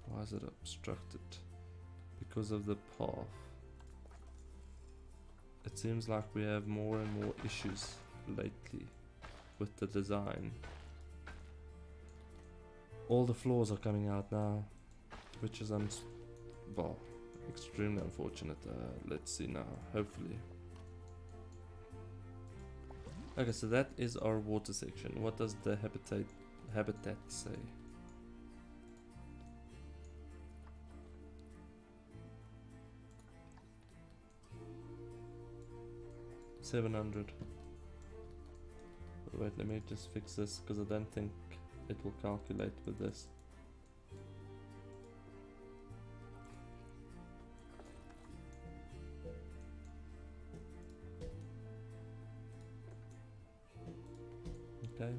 Why is it obstructed? Because of the path. It seems like we have more and more issues lately with the design. All the floors are coming out now, which is well, extremely unfortunate. Let's see now, hopefully. Okay, so that is our water section. What does the habitat say? $700. Wait, let me just fix this because I don't think it will calculate with this. Okay.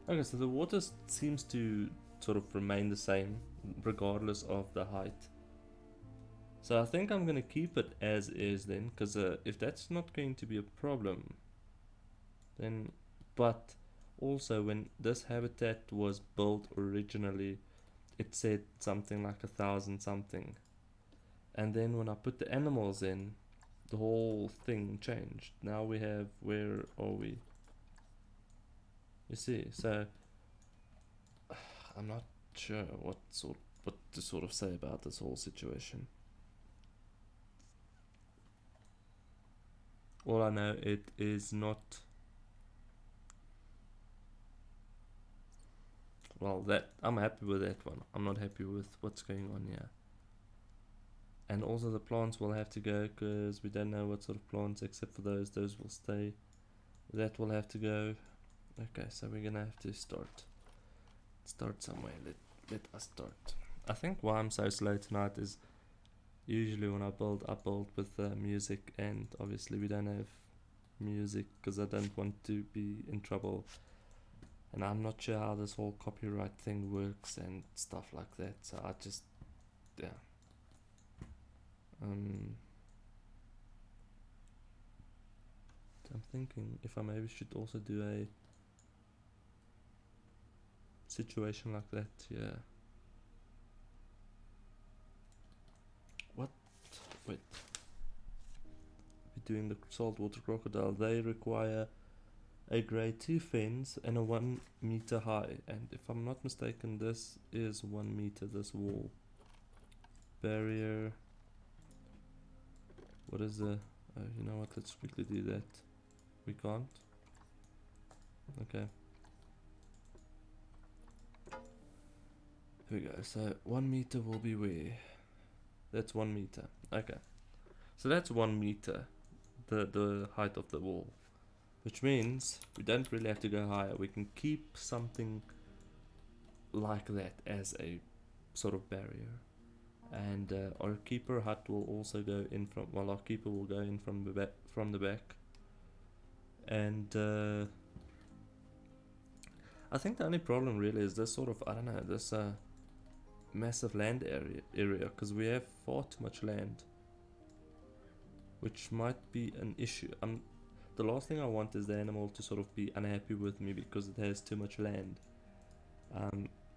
Okay, so the water seems to sort of remain the same regardless of the height. So I think I'm gonna keep it as is then, because if that's not going to be a problem, then, but also when this habitat was built originally, it said something like 1,000 something, and then when I put the animals in, the whole thing changed. Now we have, where are we? You see, so I'm not sure what to sort of say about this whole situation. All I know, it is not, well, that I'm happy with that one. I'm not happy with what's going on here. And also the plants will have to go because we don't know what sort of plants, except for those will stay. That will have to go. Okay, so we're gonna have to start somewhere. Let us start. I think why I'm so slow tonight is usually when I build with music, and obviously we don't have music because I don't want to be in trouble, and I'm not sure how this whole copyright thing works and stuff like that, so I just, yeah. I'm thinking if I maybe should also do a situation like that, yeah. What? Wait. We're doing the saltwater crocodile. They require a grade 2 fence and a 1 meter high. And if I'm not mistaken, this is 1 meter, this wall. Barrier. What is the... you know what, let's quickly do that. We can't? Okay. Here we go. So 1 meter will be where? That's 1 meter. Okay. So that's 1 meter, the height of the wall. Which means we don't really have to go higher. We can keep something like that as a sort of barrier. And our keeper hut will also go in from, well, our keeper will go in from the back. And I think the only problem really is this sort of, I don't know, this massive land area, because we have far too much land, which might be an issue. The last thing I want is the animal to sort of be unhappy with me because it has too much land.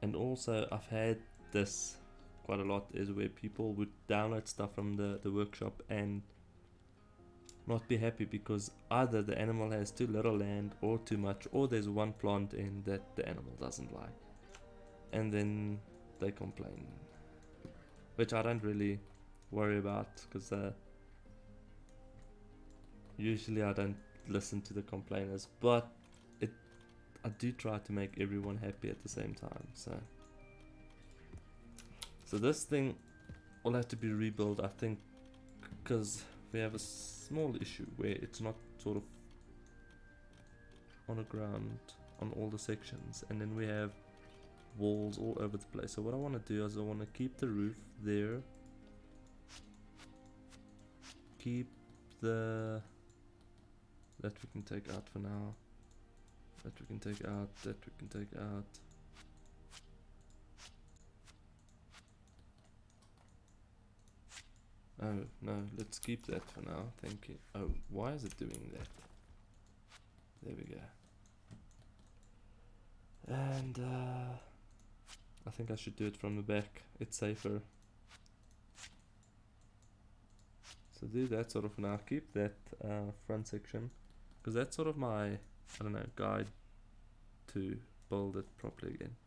And also I've had this quite a lot, is where people would download stuff from the workshop and not be happy because either the animal has too little land or too much, or there's one plant in that the animal doesn't like, and then they complain, which I don't really worry about because usually I don't listen to the complainers, but I do try to make everyone happy at the same time. So this thing will have to be rebuilt, I think, because we have a small issue where it's not sort of on the ground on all the sections, and then we have walls all over the place. So what I want to do is I want to keep the roof there, keep that we can take out for now, that we can take out, that we can take out. Oh, no, let's keep that for now, thank you. Oh, why is it doing that? There we go. And I think I should do it from the back, it's safer. So do that sort of now, keep that front section, because that's sort of my, I don't know, guide to build it properly again.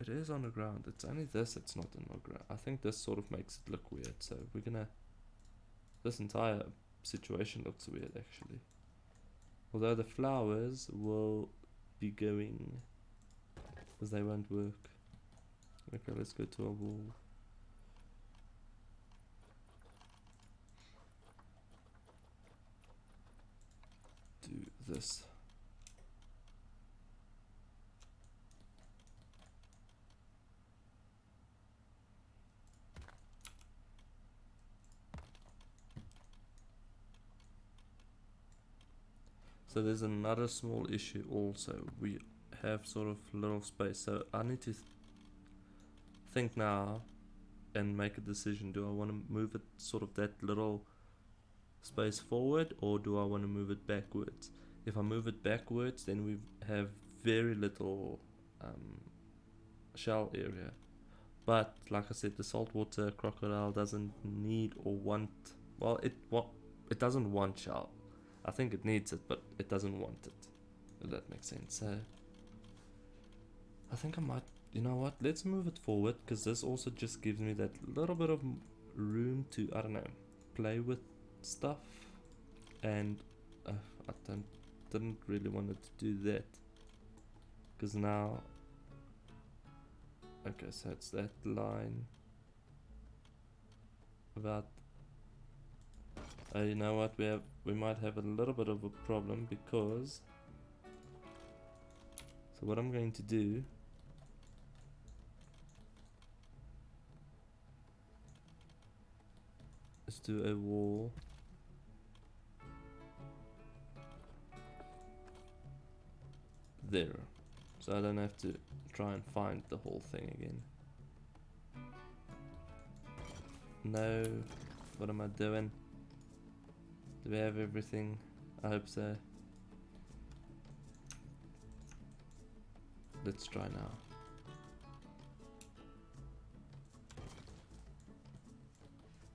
It is on the ground, it's only this it's not on the ground. I think this sort of makes it look weird, so we're gonna, this entire situation looks weird actually. Although the flowers will be going, because they won't work. Okay, let's go to a wall. Do this. So there's another small issue also. We have sort of little space, so I need to think now and make a decision. Do I want to move it sort of that little space forward, or do I want to move it backwards? If I move it backwards, then we have very little shell area. But like I said, the saltwater crocodile doesn't need or want. Well, it doesn't want shell. I think it needs it, but it doesn't want it. If that makes sense. So I think I might. You know what? Let's move it forward, because this also just gives me that little bit of room to, I don't know, play with stuff. And I didn't really want it to do that, because now. Okay, so it's that line. About. You know what? We might have a little bit of a problem, because. So what I'm going to do. Is do a wall. There. So I don't have to try and find the whole thing again. No. What am I doing? Do we have everything? I hope so. Let's try now.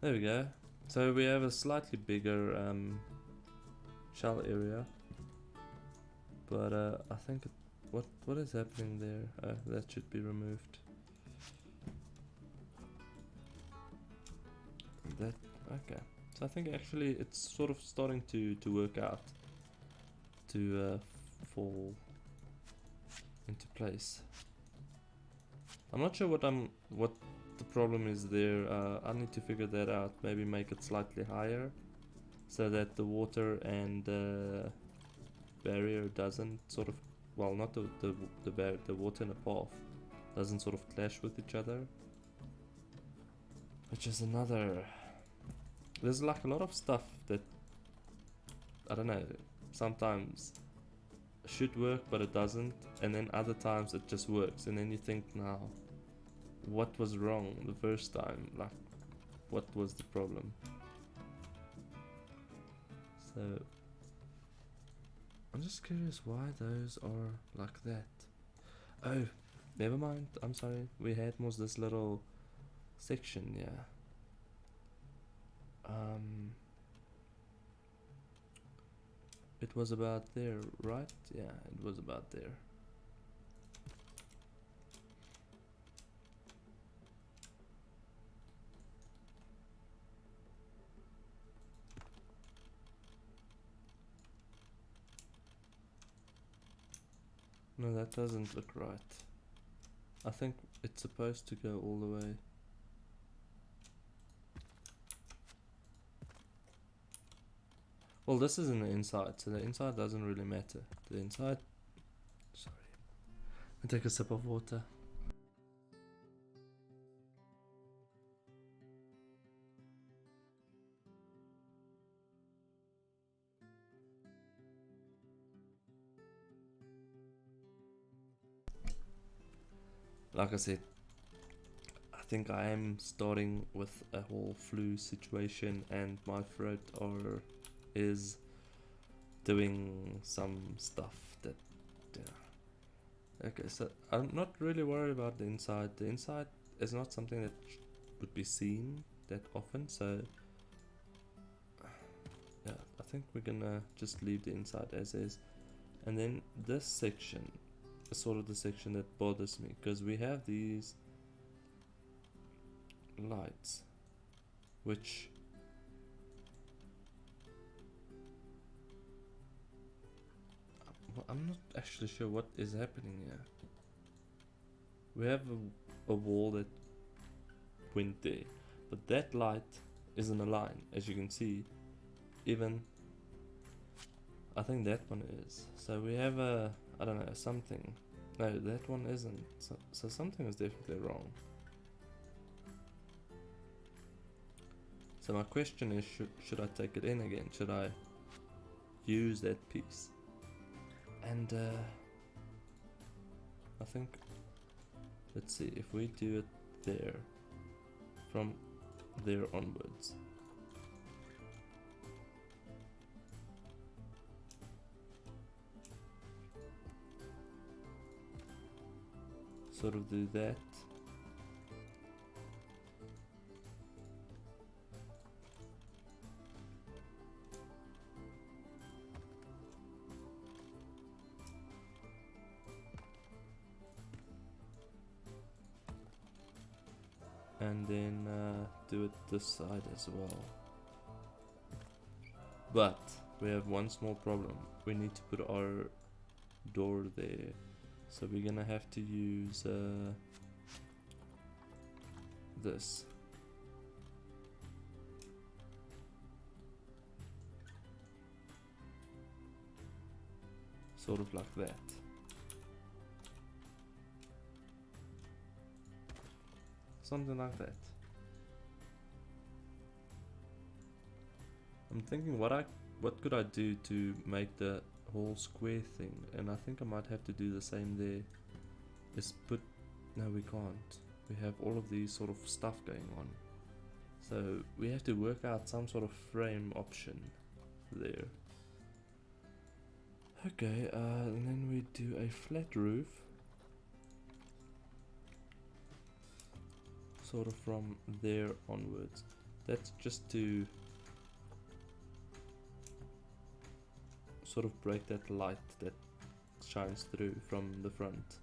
There we go. So we have a slightly bigger shell area. But I think what is happening there? That should be removed. That okay. So I think actually it's sort of starting to work out, to fall into place. I'm not sure what the problem is there. I need to figure that out. Maybe make it slightly higher, so that the water and barrier doesn't sort of, well, not the water and the path doesn't sort of clash with each other. Which is another. There's like a lot of stuff that, I don't know, sometimes should work but it doesn't, and then other times it just works, and then you think, now what was wrong the first time? Like, what was the problem? So I'm just curious why those are like that. Oh, never mind, I'm sorry. We had was this little section, yeah. It was about there, right? Yeah, it was about there. No, that doesn't look right. I think it's supposed to go all the way. Well, this is in the inside, so the inside doesn't really matter. The inside... Sorry. I take a sip of water. Like I said, I think I am starting with a whole flu situation, and my throat is doing some stuff that, yeah. Okay, so I'm not really worried about the inside. The inside is not something that would be seen that often, so yeah, I think we're gonna just leave the inside as is. And then this section is sort of the section that bothers me, because we have these lights which I'm not actually sure what is happening here. We have a wall that went there. But that light is in a line, as you can see. Even I think that one is. So we have a, I don't know, something. No, that one isn't. So something is definitely wrong. So my question is, should I take it in again? Should I use that piece? And I think, let's see, if we do it there, from there onwards. Sort of do that. And then do it this side as well. But we have one small problem. We need to put our door there. So we're gonna have to use this. Sort of like that. Something like that. I'm thinking what could I do to make the whole square thing, and I think I might have to do the same there. Is put, no we can't. We have all of these sort of stuff going on. So we have to work out some sort of frame option there. Okay, and then we do a flat roof. Sort of from there onwards. That's just to sort of break that light that shines through from the front.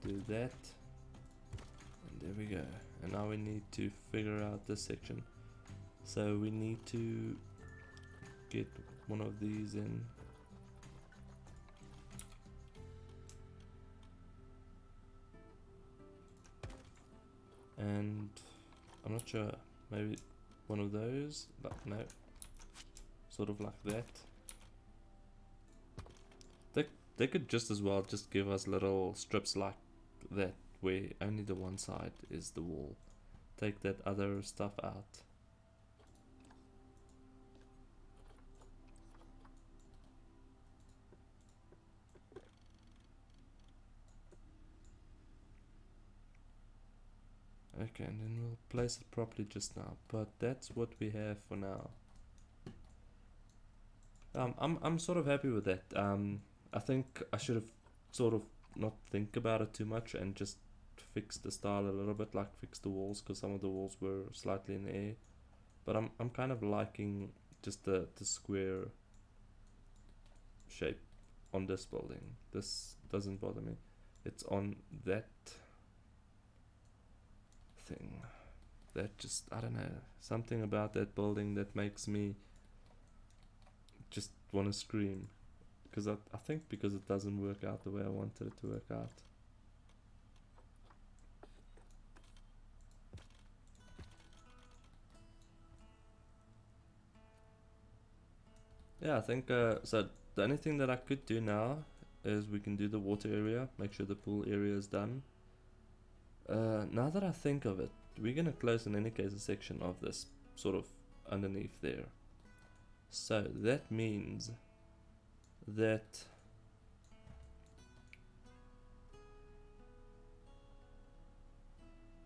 Do that. And there we go. And now we need to figure out this section. So we need to get one of these in. And I'm not sure, maybe one of those, but no, sort of like that. They could just as well just give us little strips like that, where only the one side is the wall. Take that other stuff out. Okay, and then we'll place it properly just now, but that's what we have for now. I'm sort of happy with that. I think I should have sort of not think about it too much and just fix the style a little bit, like fix the walls, because some of the walls were slightly in the air. But I'm kind of liking just the square shape on this building. This doesn't bother me. It's on that thing that just, I don't know, something about that building that makes me just want to scream, because I think because it doesn't work out the way I wanted it to work out. Yeah, I think so the only thing that I could do now is we can do the water area, make sure the pool area is done. Now that I think of it, we're gonna close in any case a section of this sort of underneath there. So that means that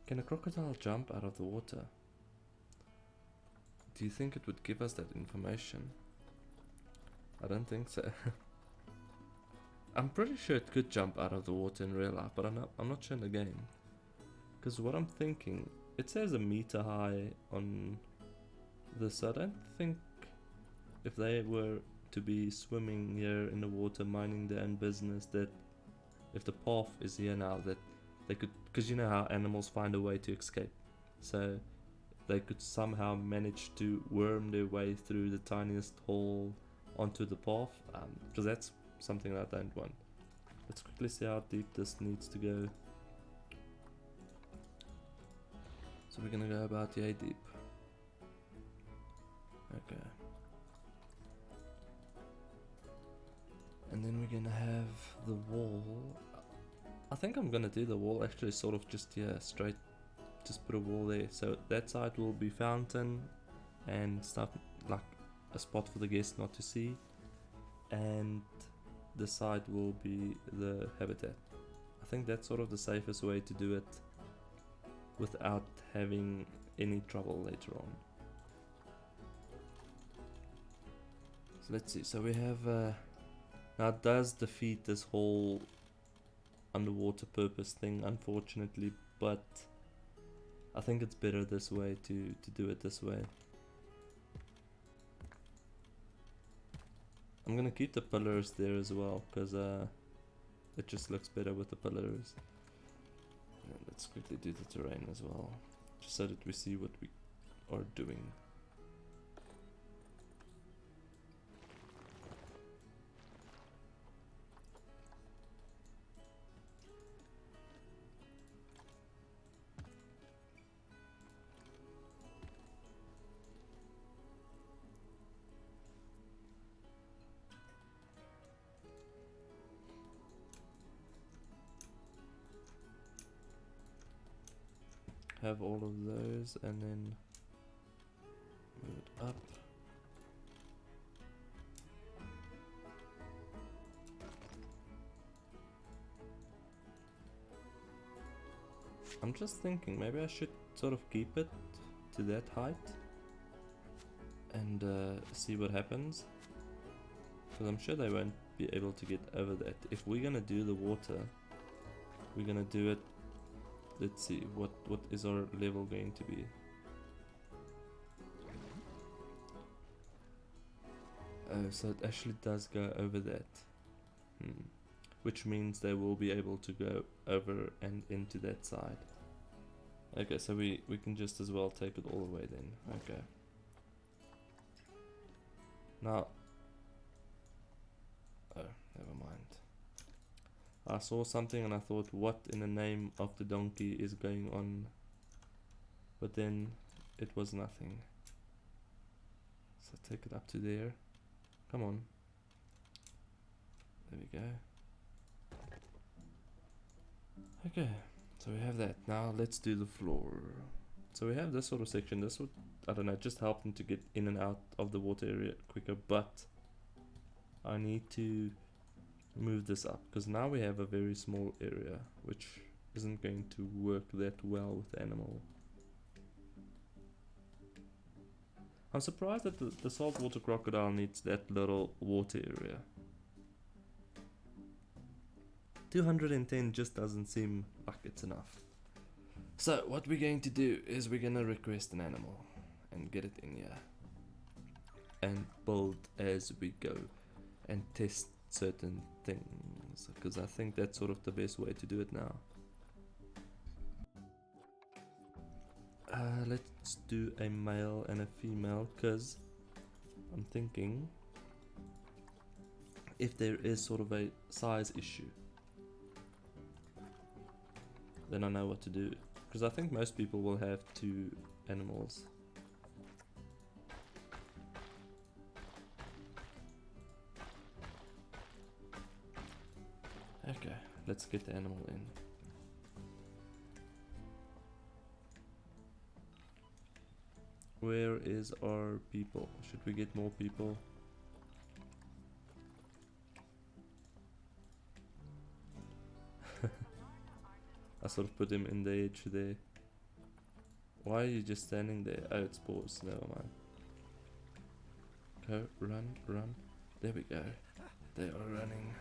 can a crocodile jump out of the water? Do you think it would give us that information? I don't think so. I'm pretty sure it could jump out of the water in real life, but I'm not sure in the game. Because what I'm thinking, it says a meter high on this. I don't think if they were to be swimming here in the water, minding their own business, that if the path is here now, that they could, because you know how animals find a way to escape. So they could somehow manage to worm their way through the tiniest hole onto the path, because that's something that I don't want. Let's quickly see how deep this needs to go. So we're gonna go about yay deep. Okay. And then we're gonna have the wall. I think I'm gonna do the wall actually sort of just here, straight, just put a wall there. So that side will be fountain and stuff, like a spot for the guests not to see. And the side will be the habitat. I think that's sort of the safest way to do it without having any trouble later on. So let's see, so we have now it does defeat this whole underwater purpose thing, unfortunately, but I think it's better this way to do it this way. I'm gonna keep the pillars there as well, because it just looks better with the pillars. And let's quickly do the terrain as well, just so that we see what we are doing. Have all of those and then move it up. I'm just thinking maybe I should sort of keep it to that height and see what happens, because I'm sure they won't be able to get over that. If we're gonna do the water, we're gonna do it. Let's see, what is our level going to be? Oh, so it actually does go over that. Which means they will be able to go over and into that side. Okay, so we can just as well take it all the way then. Okay. Now, oh, never mind. I saw something and I thought, what in the name of the donkey is going on? But then it was nothing. So take it up to there. Come on. There we go. Okay, so we have that. Now let's do the floor. So we have this sort of section. This would, I don't know, just help them to get in and out of the water area quicker. But I need to move this up, because now we have a very small area which isn't going to work that well with the animal. I'm surprised that the saltwater crocodile needs that little water area. 210 just doesn't seem like it's enough. So what we're going to do is we're gonna request an animal and get it in here and build as we go and test certain things, because I think that's sort of the best way to do it now. Let's do a male and a female, because I'm thinking if there is sort of a size issue, then I know what to do, because I think most people will have 2 animals. Okay, let's get the animal in. Where is our people? Should we get more people? I sort of put him in the edge there. Why are you just standing there? Oh, it's paused. Never mind. Go, run, run. There we go. They are running.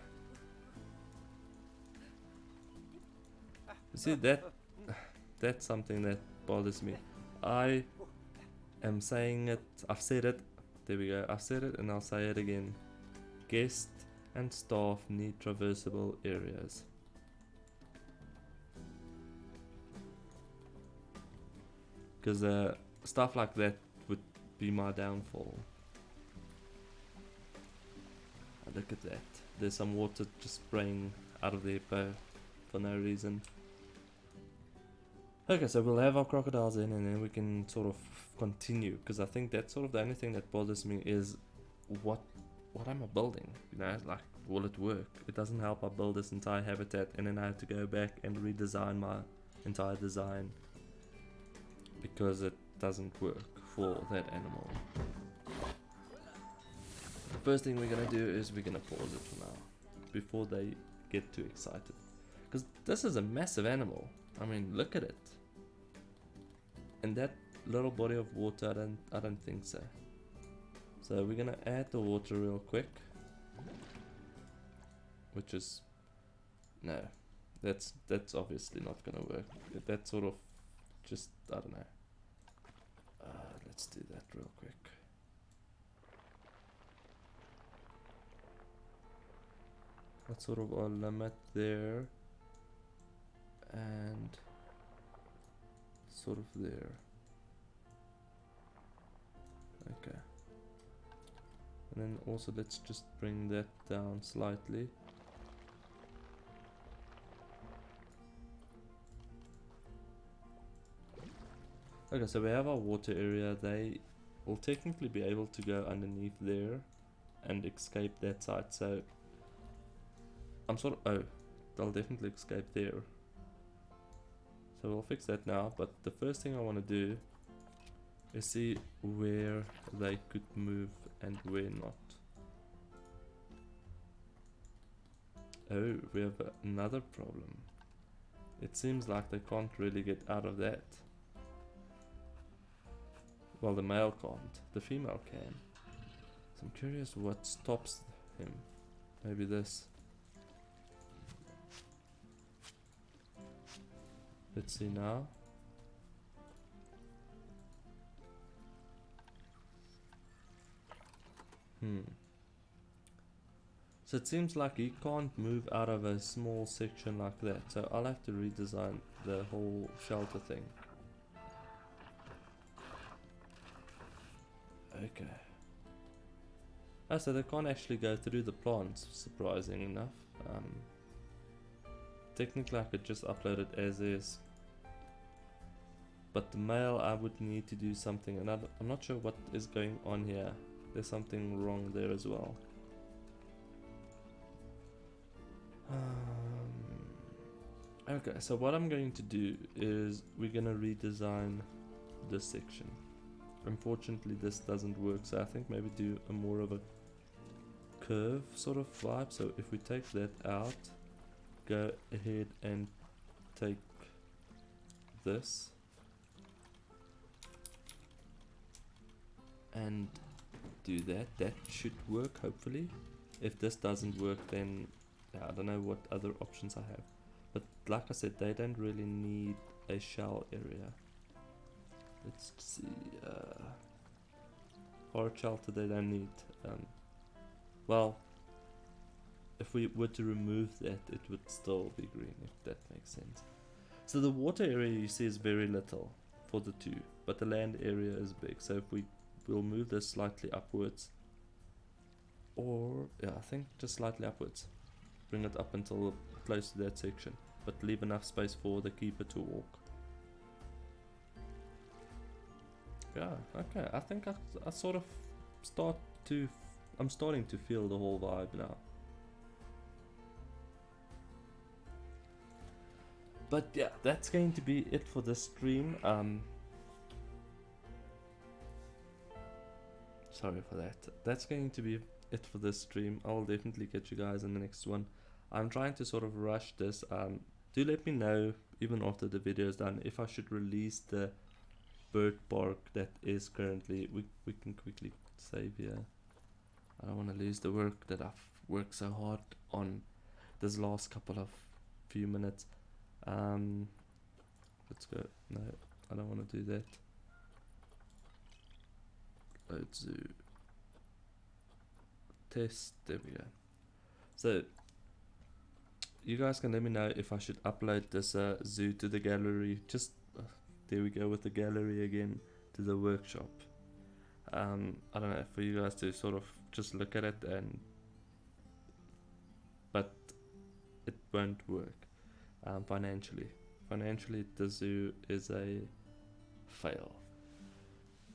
You see, that's something that bothers me. I am saying it, I've said it, there we go, I've said it and I'll say it again. Guests and staff need traversable areas. Because stuff like that would be my downfall. look at that. There's some water just spraying out of the hippo for no reason. Okay, so we'll have our crocodiles in and then we can sort of continue, because I think that's sort of the only thing that bothers me is what am I building? You know, like, will it work? It doesn't help I build this entire habitat and then I have to go back and redesign my entire design because it doesn't work for that animal. The first thing we're gonna do is we're gonna pause it for now before they get too excited, because this is a massive animal. I mean, look at it. And that little body of water, I don't think so. So we're gonna add the water real quick, which is no, that's obviously not gonna work. That sort of just, I don't know. Let's do that real quick. That's sort of our limit there, and sort of there. Okay. And then also let's just bring that down slightly. Okay, so we have our water area. They will technically be able to go underneath there and escape that side. So I'm sort of, oh, they'll definitely escape there. So we'll fix that now, but the first thing I want to do is see where they could move and where not. Oh, we have another problem. It seems like they can't really get out of that. Well, the male can't, the female can. So I'm curious what stops him. Maybe this. Let's see now. So it seems like he can't move out of a small section like that. So I'll have to redesign the whole shelter thing. Okay. Oh, so they can't actually go through the plants, surprising enough. Technically I could just upload it as is. But the male, I would need to do something, and I'm not sure what is going on here. There's something wrong there as well. Okay, so what I'm going to do is we're going to redesign this section. Unfortunately this doesn't work, so I think maybe do a more of a curve sort of vibe. So if we take that out, go ahead and take this and do that. That should work, hopefully. If this doesn't work, then I don't know what other options I have. But like I said, they don't really need a shell area. Let's see. Forest shelter they don't need. Well, if we were to remove that, it would still be green, if that makes sense. So the water area you see is very little for the two, but the land area is big. So if we'll move this slightly upwards, or yeah, I think just slightly upwards. Bring it up until close to that section, but leave enough space for the keeper to walk. Yeah, okay, I think I sort of I'm starting to feel the whole vibe now. But yeah, that's going to be it for this stream. Sorry for that. That's going to be it for this stream. I will definitely catch you guys in the next one. I'm trying to sort of rush this. Do let me know, even after the video is done, if I should release the bird park that is currently. We can quickly save here. I don't want to lose the work that I've worked so hard on this last couple of few minutes. Let's go. No, I don't want to do that. Let's do test. There we go. So you guys can let me know if I should upload this zoo to the gallery. Just there we go with the gallery again, to the workshop. I don't know, for you guys to sort of just look at it and won't work financially. Financially, the zoo is a fail.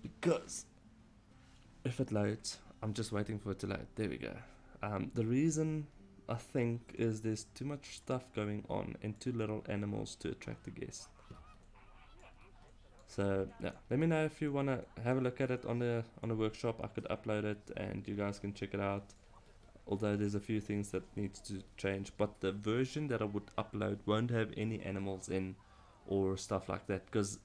Because if it loads, I'm just waiting for it to load. There we go. The reason I think is there's too much stuff going on and too little animals to attract the guests. So yeah, let me know if you wanna have a look at it on the workshop. I could upload it and you guys can check it out. Although there's a few things that needs to change, but the version that I would upload won't have any animals in or stuff like that, because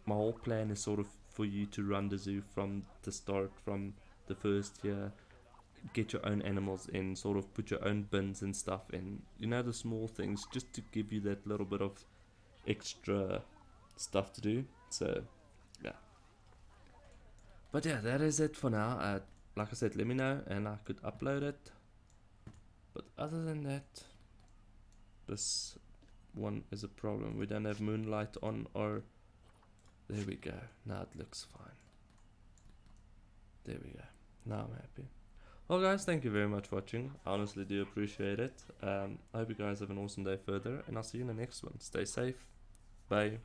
my whole plan is sort of for you to run the zoo from the start, from the first year, get your own animals in, sort of put your own bins and stuff in, the small things, just to give you that little bit of extra stuff to do. So yeah, but yeah, that is it for now. Like I said, let me know and I could upload it. But other than that, this one is a problem. We don't have moonlight on, or there we go. Now it looks fine. There we go. Now I'm happy. Well guys, thank you very much for watching. I honestly do appreciate it. I hope you guys have an awesome day further, and I'll see you in the next one. Stay safe. Bye.